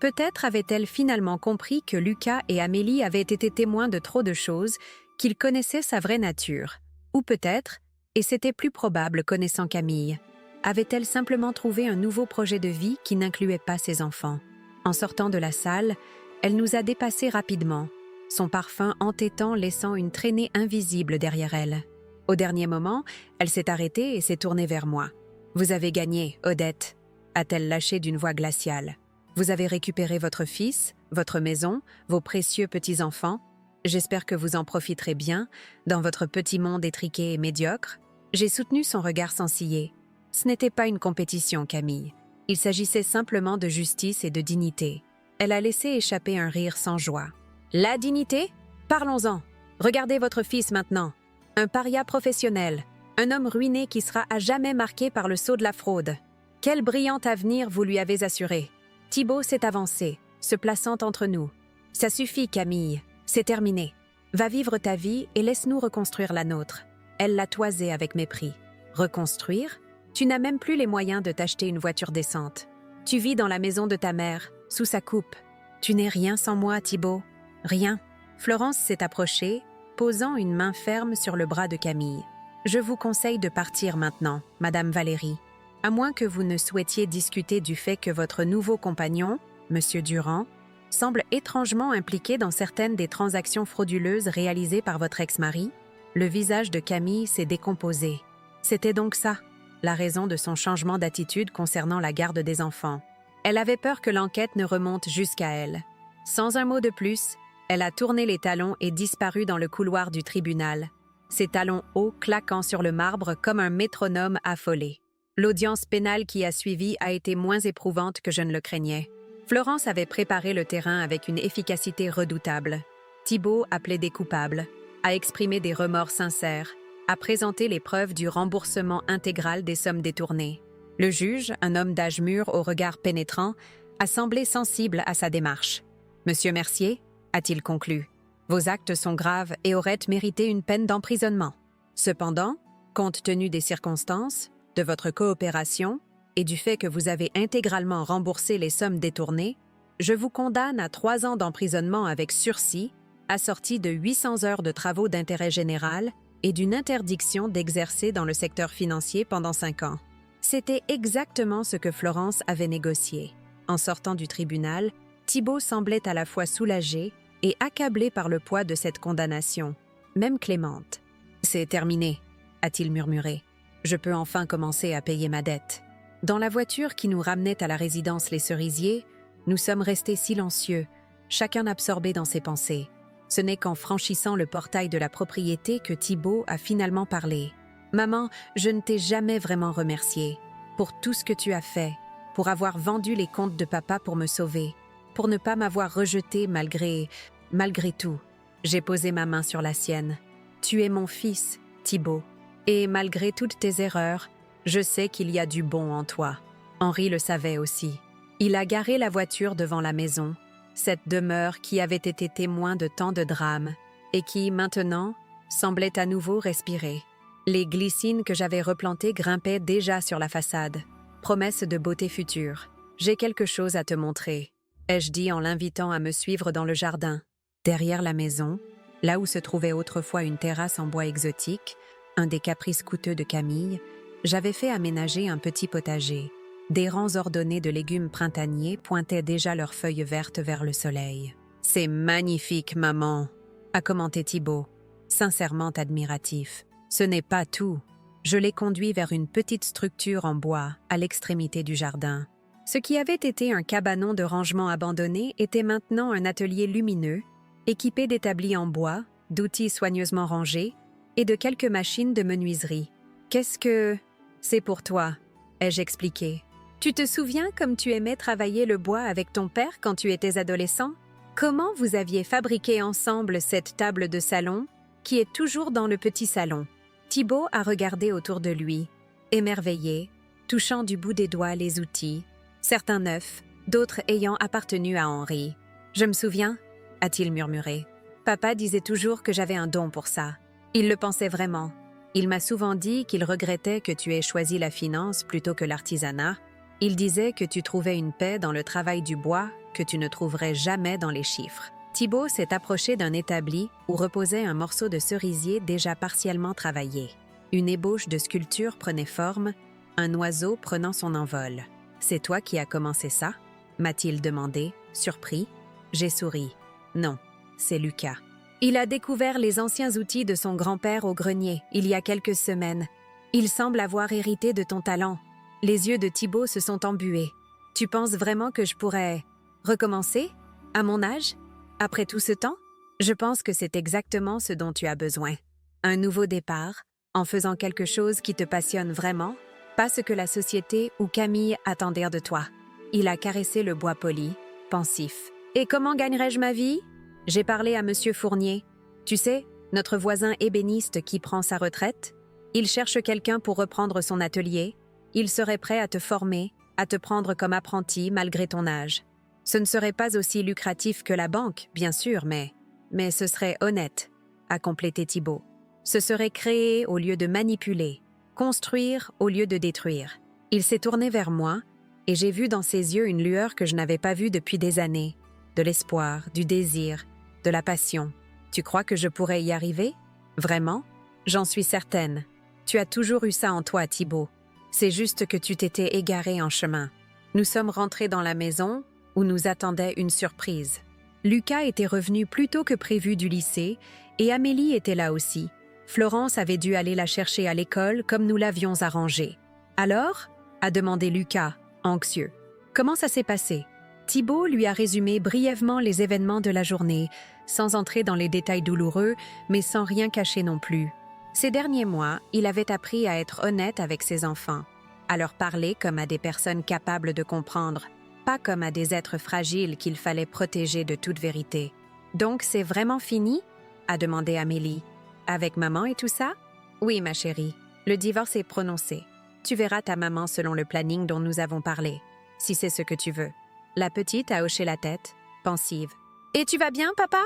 Peut-être avait-elle finalement compris que Lucas et Amélie avaient été témoins de trop de choses, qu'ils connaissaient sa vraie nature. Ou peut-être, et c'était plus probable connaissant Camille, avait-elle simplement trouvé un nouveau projet de vie qui n'incluait pas ses enfants. En sortant de la salle, elle nous a dépassés rapidement, son parfum entêtant laissant une traînée invisible derrière elle. Au dernier moment, elle s'est arrêtée et s'est tournée vers moi. « Vous avez gagné, Odette », a-t-elle lâché d'une voix glaciale. « Vous avez récupéré votre fils, votre maison, vos précieux petits-enfants. J'espère que vous en profiterez bien, dans votre petit monde étriqué et médiocre. » J'ai soutenu son regard sans ciller. Ce n'était pas une compétition, Camille. Il s'agissait simplement de justice et de dignité. Elle a laissé échapper un rire sans joie. « La dignité ? Parlons-en. Regardez votre fils maintenant. Un paria professionnel, un homme ruiné qui sera à jamais marqué par le sceau de la fraude. Quel brillant avenir vous lui avez assuré. Thibaut s'est avancé, se plaçant entre nous. Ça suffit, Camille. C'est terminé. Va vivre ta vie et laisse-nous reconstruire la nôtre. » Elle l'a toisé avec mépris. « Reconstruire ? Tu n'as même plus les moyens de t'acheter une voiture décente. Tu vis dans la maison de ta mère, sous sa coupe. Tu n'es rien sans moi, Thibaut. Rien. » Florence s'est approchée, posant une main ferme sur le bras de Camille. « Je vous conseille de partir maintenant, Madame Valérie. À moins que vous ne souhaitiez discuter du fait que votre nouveau compagnon, Monsieur Durand, semble étrangement impliqué dans certaines des transactions frauduleuses réalisées par votre ex-mari. » Le visage de Camille s'est décomposé. C'était donc ça, la raison de son changement d'attitude concernant la garde des enfants. Elle avait peur que l'enquête ne remonte jusqu'à elle. Sans un mot de plus, elle a tourné les talons et disparu dans le couloir du tribunal, ses talons hauts claquant sur le marbre comme un métronome affolé. L'audience pénale qui a suivi a été moins éprouvante que je ne le craignais. Florence avait préparé le terrain avec une efficacité redoutable. Thibaut a plaidé coupable, a exprimé des remords sincères, a présenté les preuves du remboursement intégral des sommes détournées. Le juge, un homme d'âge mûr au regard pénétrant, a semblé sensible à sa démarche. « Monsieur Mercier, » a-t-il conclu, « vos actes sont graves et auraient mérité une peine d'emprisonnement. Cependant, compte tenu des circonstances, de votre coopération et du fait que vous avez intégralement remboursé les sommes détournées, je vous condamne à 3 ans d'emprisonnement avec sursis, assorti de 800 heures de travaux d'intérêt général et d'une interdiction d'exercer dans le secteur financier pendant 5 ans. » C'était exactement ce que Florence avait négocié. En sortant du tribunal, Thibaut semblait à la fois soulagé et accablé par le poids de cette condamnation, même clémente. « C'est terminé », a-t-il murmuré. « Je peux enfin commencer à payer ma dette. » Dans la voiture qui nous ramenait à la résidence Les Cerisiers, nous sommes restés silencieux, chacun absorbé dans ses pensées. Ce n'est qu'en franchissant le portail de la propriété que Thibaut a finalement parlé. « Maman, je ne t'ai jamais vraiment remerciée pour tout ce que tu as fait, pour avoir vendu les comptes de papa pour me sauver, pour ne pas m'avoir rejetée malgré tout. » J'ai posé ma main sur la sienne. « Tu es mon fils, Thibaut, et malgré toutes tes erreurs, je sais qu'il y a du bon en toi. » Henri le savait aussi. Il a garé la voiture devant la maison, cette demeure qui avait été témoin de tant de drames et qui, maintenant, semblait à nouveau respirer. Les glycines que j'avais replantées grimpaient déjà sur la façade. Promesse de beauté future. « J'ai quelque chose à te montrer », ai-je dit en l'invitant à me suivre dans le jardin. Derrière la maison, là où se trouvait autrefois une terrasse en bois exotique, un des caprices coûteux de Camille, j'avais fait aménager un petit potager. Des rangs ordonnés de légumes printaniers pointaient déjà leurs feuilles vertes vers le soleil. « C'est magnifique, maman !» a commenté Thibaut, sincèrement admiratif. « Ce n'est pas tout. » Je l'ai conduit vers une petite structure en bois à l'extrémité du jardin. Ce qui avait été un cabanon de rangement abandonné était maintenant un atelier lumineux, équipé d'établis en bois, d'outils soigneusement rangés et de quelques machines de menuiserie. « Qu'est-ce que... c'est pour toi ?» ai-je expliqué. « Tu te souviens comme tu aimais travailler le bois avec ton père quand tu étais adolescent? Comment vous aviez fabriqué ensemble cette table de salon qui est toujours dans le petit salon ?» Thibaut a regardé autour de lui, émerveillé, touchant du bout des doigts les outils, certains neufs, d'autres ayant appartenu à Henri. « Je me souviens » a-t-il murmuré. « Papa disait toujours que j'avais un don pour ça. Il le pensait vraiment. Il m'a souvent dit qu'il regrettait que tu aies choisi la finance plutôt que l'artisanat. Il disait que tu trouvais une paix dans le travail du bois que tu ne trouverais jamais dans les chiffres. » Thibaut s'est approché d'un établi où reposait un morceau de cerisier déjà partiellement travaillé. Une ébauche de sculpture prenait forme, un oiseau prenant son envol. « C'est toi qui as commencé ça ?» m'a-t-il demandé, surpris. J'ai souri. « Non, c'est Lucas. Il a découvert les anciens outils de son grand-père au grenier, il y a quelques semaines. Il semble avoir hérité de ton talent. » Les yeux de Thibaut se sont embués. « Tu penses vraiment que je pourrais recommencer? À mon âge? Après tout ce temps? Je pense que c'est exactement ce dont tu as besoin. Un nouveau départ, en faisant quelque chose qui te passionne vraiment, pas ce que la société ou Camille attendirent de toi. » Il a caressé le bois poli, pensif. « Et comment gagnerais-je ma vie? » J'ai parlé à Monsieur Fournier. Tu sais, notre voisin ébéniste qui prend sa retraite. Il cherche quelqu'un pour reprendre son atelier. Il serait prêt à te former, à te prendre comme apprenti malgré ton âge. Ce ne serait pas aussi lucratif que la banque, bien sûr, mais ce serait honnête, a complété Thibaut. Ce serait créer au lieu de manipuler, construire au lieu de détruire. Il s'est tourné vers moi et j'ai vu dans ses yeux une lueur que je n'avais pas vue depuis des années. De l'espoir, du désir, de la passion. Tu crois que je pourrais y arriver? Vraiment? J'en suis certaine. Tu as toujours eu ça en toi, Thibaut. C'est juste que tu t'étais égaré en chemin. Nous sommes rentrés dans la maison où nous attendait une surprise. Lucas était revenu plus tôt que prévu du lycée et Amélie était là aussi. Florence avait dû aller la chercher à l'école comme nous l'avions arrangé. « Alors ?» a demandé Lucas, anxieux. « Comment ça s'est passé ?» Thibaut lui a résumé brièvement les événements de la journée, sans entrer dans les détails douloureux, mais sans rien cacher non plus. Ces derniers mois, il avait appris à être honnête avec ses enfants, à leur parler comme à des personnes capables de comprendre, pas comme à des êtres fragiles qu'il fallait protéger de toute vérité. « Donc c'est vraiment fini ?» a demandé Amélie. « Avec maman et tout ça ?» « Oui, ma chérie, le divorce est prononcé. Tu verras ta maman selon le planning dont nous avons parlé, si c'est ce que tu veux. » La petite a hoché la tête, pensive. « Et tu vas bien, papa ?»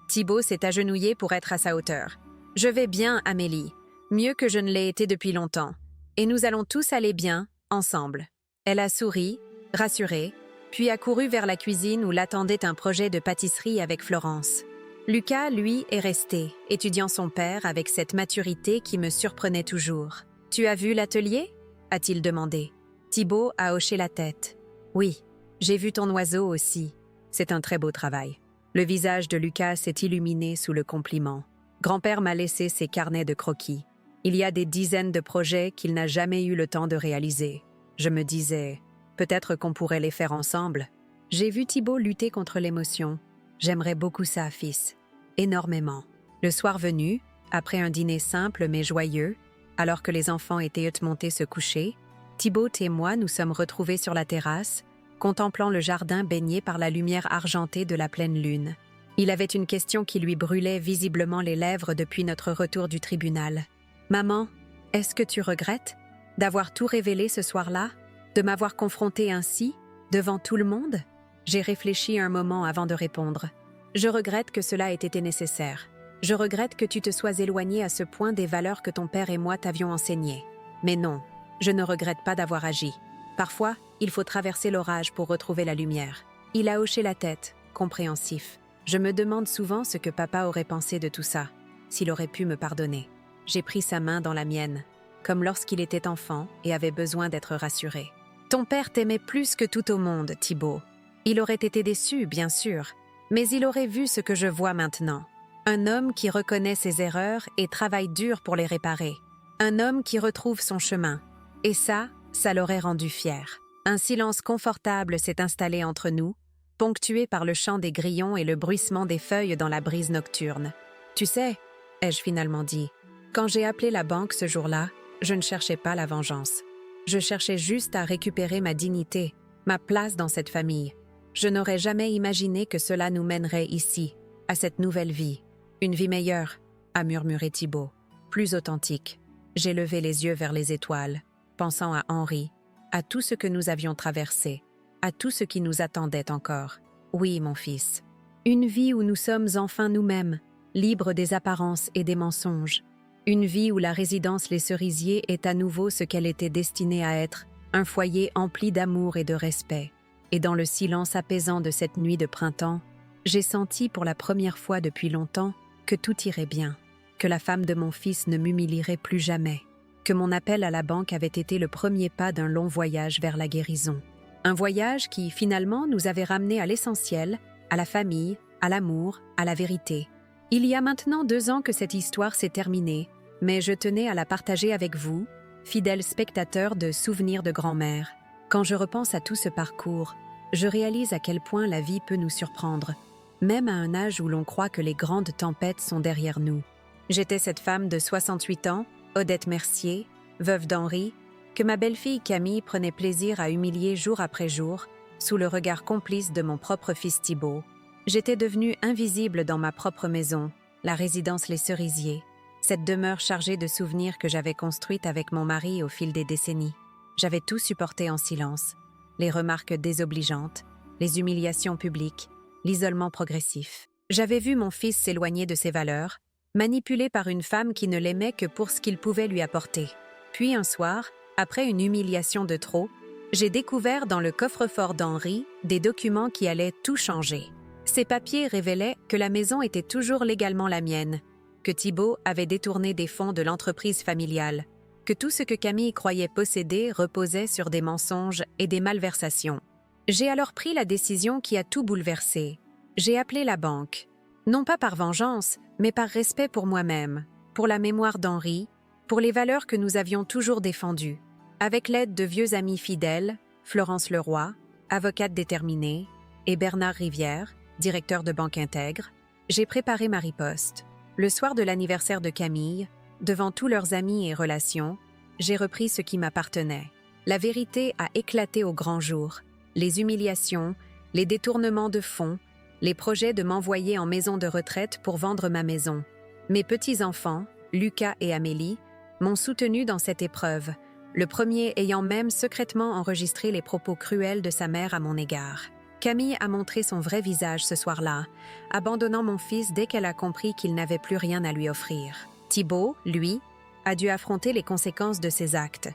Thibaut s'est agenouillé pour être à sa hauteur. « Je vais bien, Amélie, mieux que je ne l'ai été depuis longtemps. Et nous allons tous aller bien, ensemble. » Elle a souri, rassurée, puis a couru vers la cuisine où l'attendait un projet de pâtisserie avec Florence. Lucas, lui, est resté, étudiant son père avec cette maturité qui me surprenait toujours. « Tu as vu l'atelier ?» a-t-il demandé. Thibaut a hoché la tête. « Oui, j'ai vu ton oiseau aussi. C'est un très beau travail. » Le visage de Lucas s'est illuminé sous le compliment. Grand-père m'a laissé ses carnets de croquis. Il y a des dizaines de projets qu'il n'a jamais eu le temps de réaliser. Je me disais, peut-être qu'on pourrait les faire ensemble. J'ai vu Thibaut lutter contre l'émotion. J'aimerais beaucoup ça, fils. Énormément. Le soir venu, après un dîner simple mais joyeux, alors que les enfants étaient montés se coucher, Thibaut et moi nous sommes retrouvés sur la terrasse, contemplant le jardin baigné par la lumière argentée de la pleine lune. Il avait une question qui lui brûlait visiblement les lèvres depuis notre retour du tribunal. « Maman, est-ce que tu regrettes d'avoir tout révélé ce soir-là, de m'avoir confronté ainsi, devant tout le monde ?» J'ai réfléchi un moment avant de répondre. « Je regrette que cela ait été nécessaire. Je regrette que tu te sois éloigné à ce point des valeurs que ton père et moi t'avions enseignées. Mais non, je ne regrette pas d'avoir agi. Parfois, il faut traverser l'orage pour retrouver la lumière. » Il a hoché la tête, compréhensif. Je me demande souvent ce que papa aurait pensé de tout ça, s'il aurait pu me pardonner. J'ai pris sa main dans la mienne, comme lorsqu'il était enfant et avait besoin d'être rassuré. « Ton père t'aimait plus que tout au monde, Thibaut. Il aurait été déçu, bien sûr, mais il aurait vu ce que je vois maintenant. Un homme qui reconnaît ses erreurs et travaille dur pour les réparer. Un homme qui retrouve son chemin. Et ça l'aurait rendu fier. » Un silence confortable s'est installé entre nous, ponctué par le chant des grillons et le bruissement des feuilles dans la brise nocturne. « Tu sais, » ai-je finalement dit, « quand j'ai appelé la banque ce jour-là, je ne cherchais pas la vengeance. Je cherchais juste à récupérer ma dignité, ma place dans cette famille. Je n'aurais jamais imaginé que cela nous mènerait ici, à cette nouvelle vie. Une vie meilleure, » a murmuré Thibaut, plus authentique. J'ai levé les yeux vers les étoiles, pensant à Henri, à tout ce que nous avions traversé, à tout ce qui nous attendait encore. Oui, mon fils. Une vie où nous sommes enfin nous-mêmes, libres des apparences et des mensonges. Une vie où la résidence Les Cerisiers est à nouveau ce qu'elle était destinée à être, un foyer empli d'amour et de respect. Et dans le silence apaisant de cette nuit de printemps, j'ai senti pour la première fois depuis longtemps que tout irait bien, que la femme de mon fils ne m'humilierait plus jamais, que mon appel à la banque avait été le premier pas d'un long voyage vers la guérison. Un voyage qui, finalement, nous avait ramenés à l'essentiel, à la famille, à l'amour, à la vérité. Il y a maintenant 2 ans que cette histoire s'est terminée, mais je tenais à la partager avec vous, fidèles spectateurs de Souvenirs de grand-mère. Quand je repense à tout ce parcours, je réalise à quel point la vie peut nous surprendre, même à un âge où l'on croit que les grandes tempêtes sont derrière nous. J'étais cette femme de 68 ans, Odette Mercier, veuve d'Henri, que ma belle-fille Camille prenait plaisir à humilier jour après jour, sous le regard complice de mon propre fils Thibaut. J'étais devenue invisible dans ma propre maison, la résidence Les Cerisiers, cette demeure chargée de souvenirs que j'avais construite avec mon mari au fil des décennies. J'avais tout supporté en silence, les remarques désobligeantes, les humiliations publiques, l'isolement progressif. J'avais vu mon fils s'éloigner de ses valeurs, manipulé par une femme qui ne l'aimait que pour ce qu'il pouvait lui apporter. Puis un soir, après une humiliation de trop, j'ai découvert dans le coffre-fort d'Henri des documents qui allaient tout changer. Ces papiers révélaient que la maison était toujours légalement la mienne, que Thibaut avait détourné des fonds de l'entreprise familiale, que tout ce que Camille croyait posséder reposait sur des mensonges et des malversations. J'ai alors pris la décision qui a tout bouleversé. J'ai appelé la banque, non pas par vengeance, mais par respect pour moi-même, pour la mémoire d'Henri, pour les valeurs que nous avions toujours défendues. Avec l'aide de vieux amis fidèles, Florence Leroy, avocate déterminée, et Bernard Rivière, directeur de Banque Intègre, j'ai préparé ma riposte. Le soir de l'anniversaire de Camille, devant tous leurs amis et relations, j'ai repris ce qui m'appartenait. La vérité a éclaté au grand jour. Les humiliations, les détournements de fonds, les projets de m'envoyer en maison de retraite pour vendre ma maison. Mes petits-enfants, Lucas et Amélie, m'ont soutenu dans cette épreuve, le premier ayant même secrètement enregistré les propos cruels de sa mère à mon égard. Camille a montré son vrai visage ce soir-là, abandonnant mon fils dès qu'elle a compris qu'il n'avait plus rien à lui offrir. Thibaut, lui, a dû affronter les conséquences de ses actes.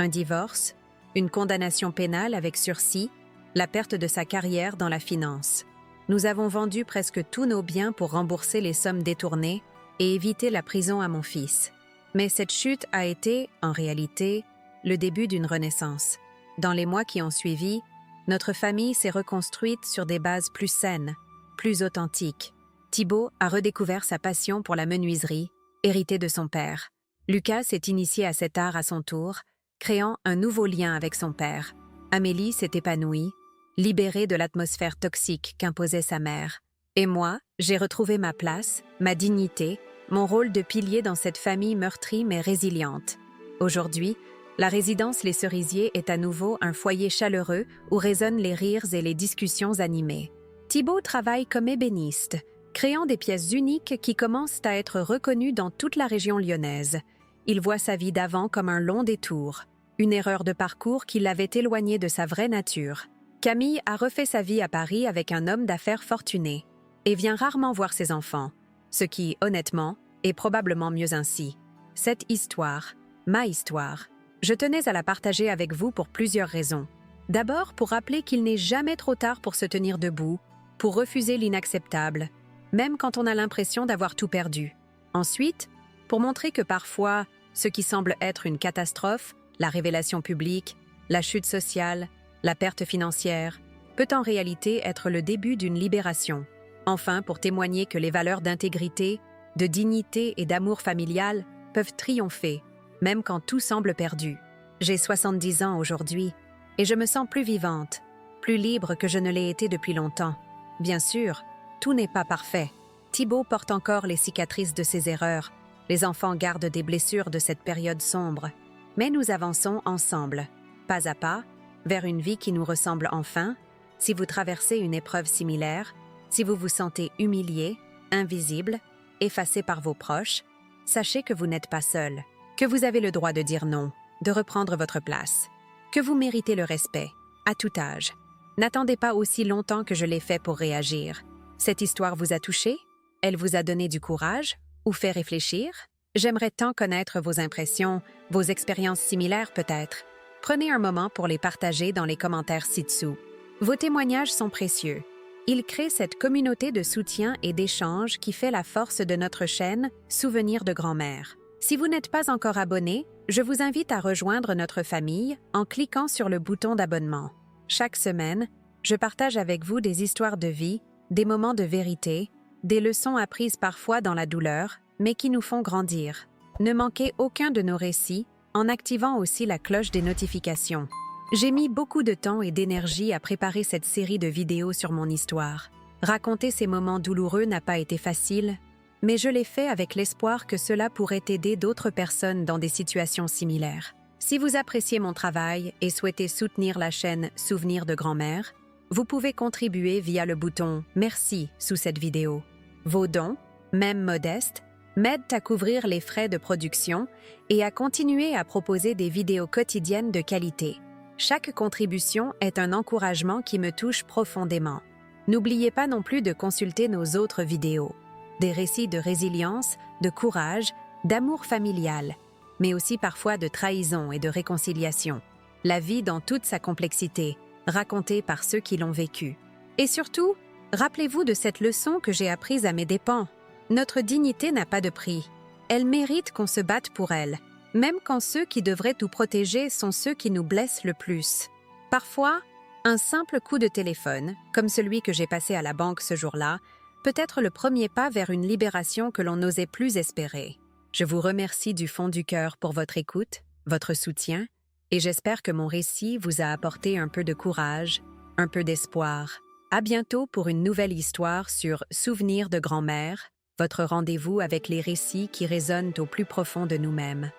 Un divorce, une condamnation pénale avec sursis, la perte de sa carrière dans la finance. Nous avons vendu presque tous nos biens pour rembourser les sommes détournées et éviter la prison à mon fils. Mais cette chute a été, en réalité, le début d'une renaissance. Dans les mois qui ont suivi, notre famille s'est reconstruite sur des bases plus saines, plus authentiques. Thibaut a redécouvert sa passion pour la menuiserie, héritée de son père. Lucas s'est initié à cet art à son tour, créant un nouveau lien avec son père. Amélie s'est épanouie, libérée de l'atmosphère toxique qu'imposait sa mère. Et moi, j'ai retrouvé ma place, ma dignité, mon rôle de pilier dans cette famille meurtrie mais résiliente. Aujourd'hui, la résidence Les Cerisiers est à nouveau un foyer chaleureux où résonnent les rires et les discussions animées. Thibaut travaille comme ébéniste, créant des pièces uniques qui commencent à être reconnues dans toute la région lyonnaise. Il voit sa vie d'avant comme un long détour, une erreur de parcours qui l'avait éloigné de sa vraie nature. Camille a refait sa vie à Paris avec un homme d'affaires fortuné et vient rarement voir ses enfants, ce qui, honnêtement, est probablement mieux ainsi. Cette histoire, ma histoire, je tenais à la partager avec vous pour plusieurs raisons. D'abord, pour rappeler qu'il n'est jamais trop tard pour se tenir debout, pour refuser l'inacceptable, même quand on a l'impression d'avoir tout perdu. Ensuite, pour montrer que parfois, ce qui semble être une catastrophe, la révélation publique, la chute sociale, la perte financière, peut en réalité être le début d'une libération. Enfin, pour témoigner que les valeurs d'intégrité, de dignité et d'amour familial peuvent triompher, même quand tout semble perdu. J'ai 70 ans aujourd'hui, et je me sens plus vivante, plus libre que je ne l'ai été depuis longtemps. Bien sûr, tout n'est pas parfait. Thibaut porte encore les cicatrices de ses erreurs. Les enfants gardent des blessures de cette période sombre. Mais nous avançons ensemble, pas à pas, vers une vie qui nous ressemble enfin. Si vous traversez une épreuve similaire, si vous vous sentez humilié, invisible, effacé par vos proches, sachez que vous n'êtes pas seul, que vous avez le droit de dire non, de reprendre votre place. que vous méritez le respect, à tout âge. N'attendez pas aussi longtemps que je l'ai fait pour réagir. Cette histoire vous a touché? Elle vous a donné du courage ou fait réfléchir? J'aimerais tant connaître vos impressions, vos expériences similaires peut-être. Prenez un moment pour les partager dans les commentaires ci-dessous. Vos témoignages sont précieux. Ils créent cette communauté de soutien et d'échange qui fait la force de notre chaîne Souvenirs de grand-mère. Si vous n'êtes pas encore abonné, je vous invite à rejoindre notre famille en cliquant sur le bouton d'abonnement. Chaque semaine, je partage avec vous des histoires de vie, des moments de vérité, des leçons apprises parfois dans la douleur, mais qui nous font grandir. Ne manquez aucun de nos récits en activant aussi la cloche des notifications. J'ai mis beaucoup de temps et d'énergie à préparer cette série de vidéos sur mon histoire. Raconter ces moments douloureux n'a pas été facile, mais je l'ai fait avec l'espoir que cela pourrait aider d'autres personnes dans des situations similaires. Si vous appréciez mon travail et souhaitez soutenir la chaîne Souvenirs de grand-mère, vous pouvez contribuer via le bouton « Merci » sous cette vidéo. Vos dons, même modestes, m'aident à couvrir les frais de production et à continuer à proposer des vidéos quotidiennes de qualité. Chaque contribution est un encouragement qui me touche profondément. N'oubliez pas non plus de consulter nos autres vidéos. Des récits de résilience, de courage, d'amour familial, mais aussi parfois de trahison et de réconciliation. La vie dans toute sa complexité, racontée par ceux qui l'ont vécue. Et surtout, rappelez-vous de cette leçon que j'ai apprise à mes dépens. Notre dignité n'a pas de prix. Elle mérite qu'on se batte pour elle, même quand ceux qui devraient tout protéger sont ceux qui nous blessent le plus. Parfois, un simple coup de téléphone, comme celui que j'ai passé à la banque ce jour-là, peut être le premier pas vers une libération que l'on n'osait plus espérer. Je vous remercie du fond du cœur pour votre écoute, votre soutien, et j'espère que mon récit vous a apporté un peu de courage, un peu d'espoir. À bientôt pour une nouvelle histoire sur Souvenirs de grand-mère, votre rendez-vous avec les récits qui résonnent au plus profond de nous-mêmes.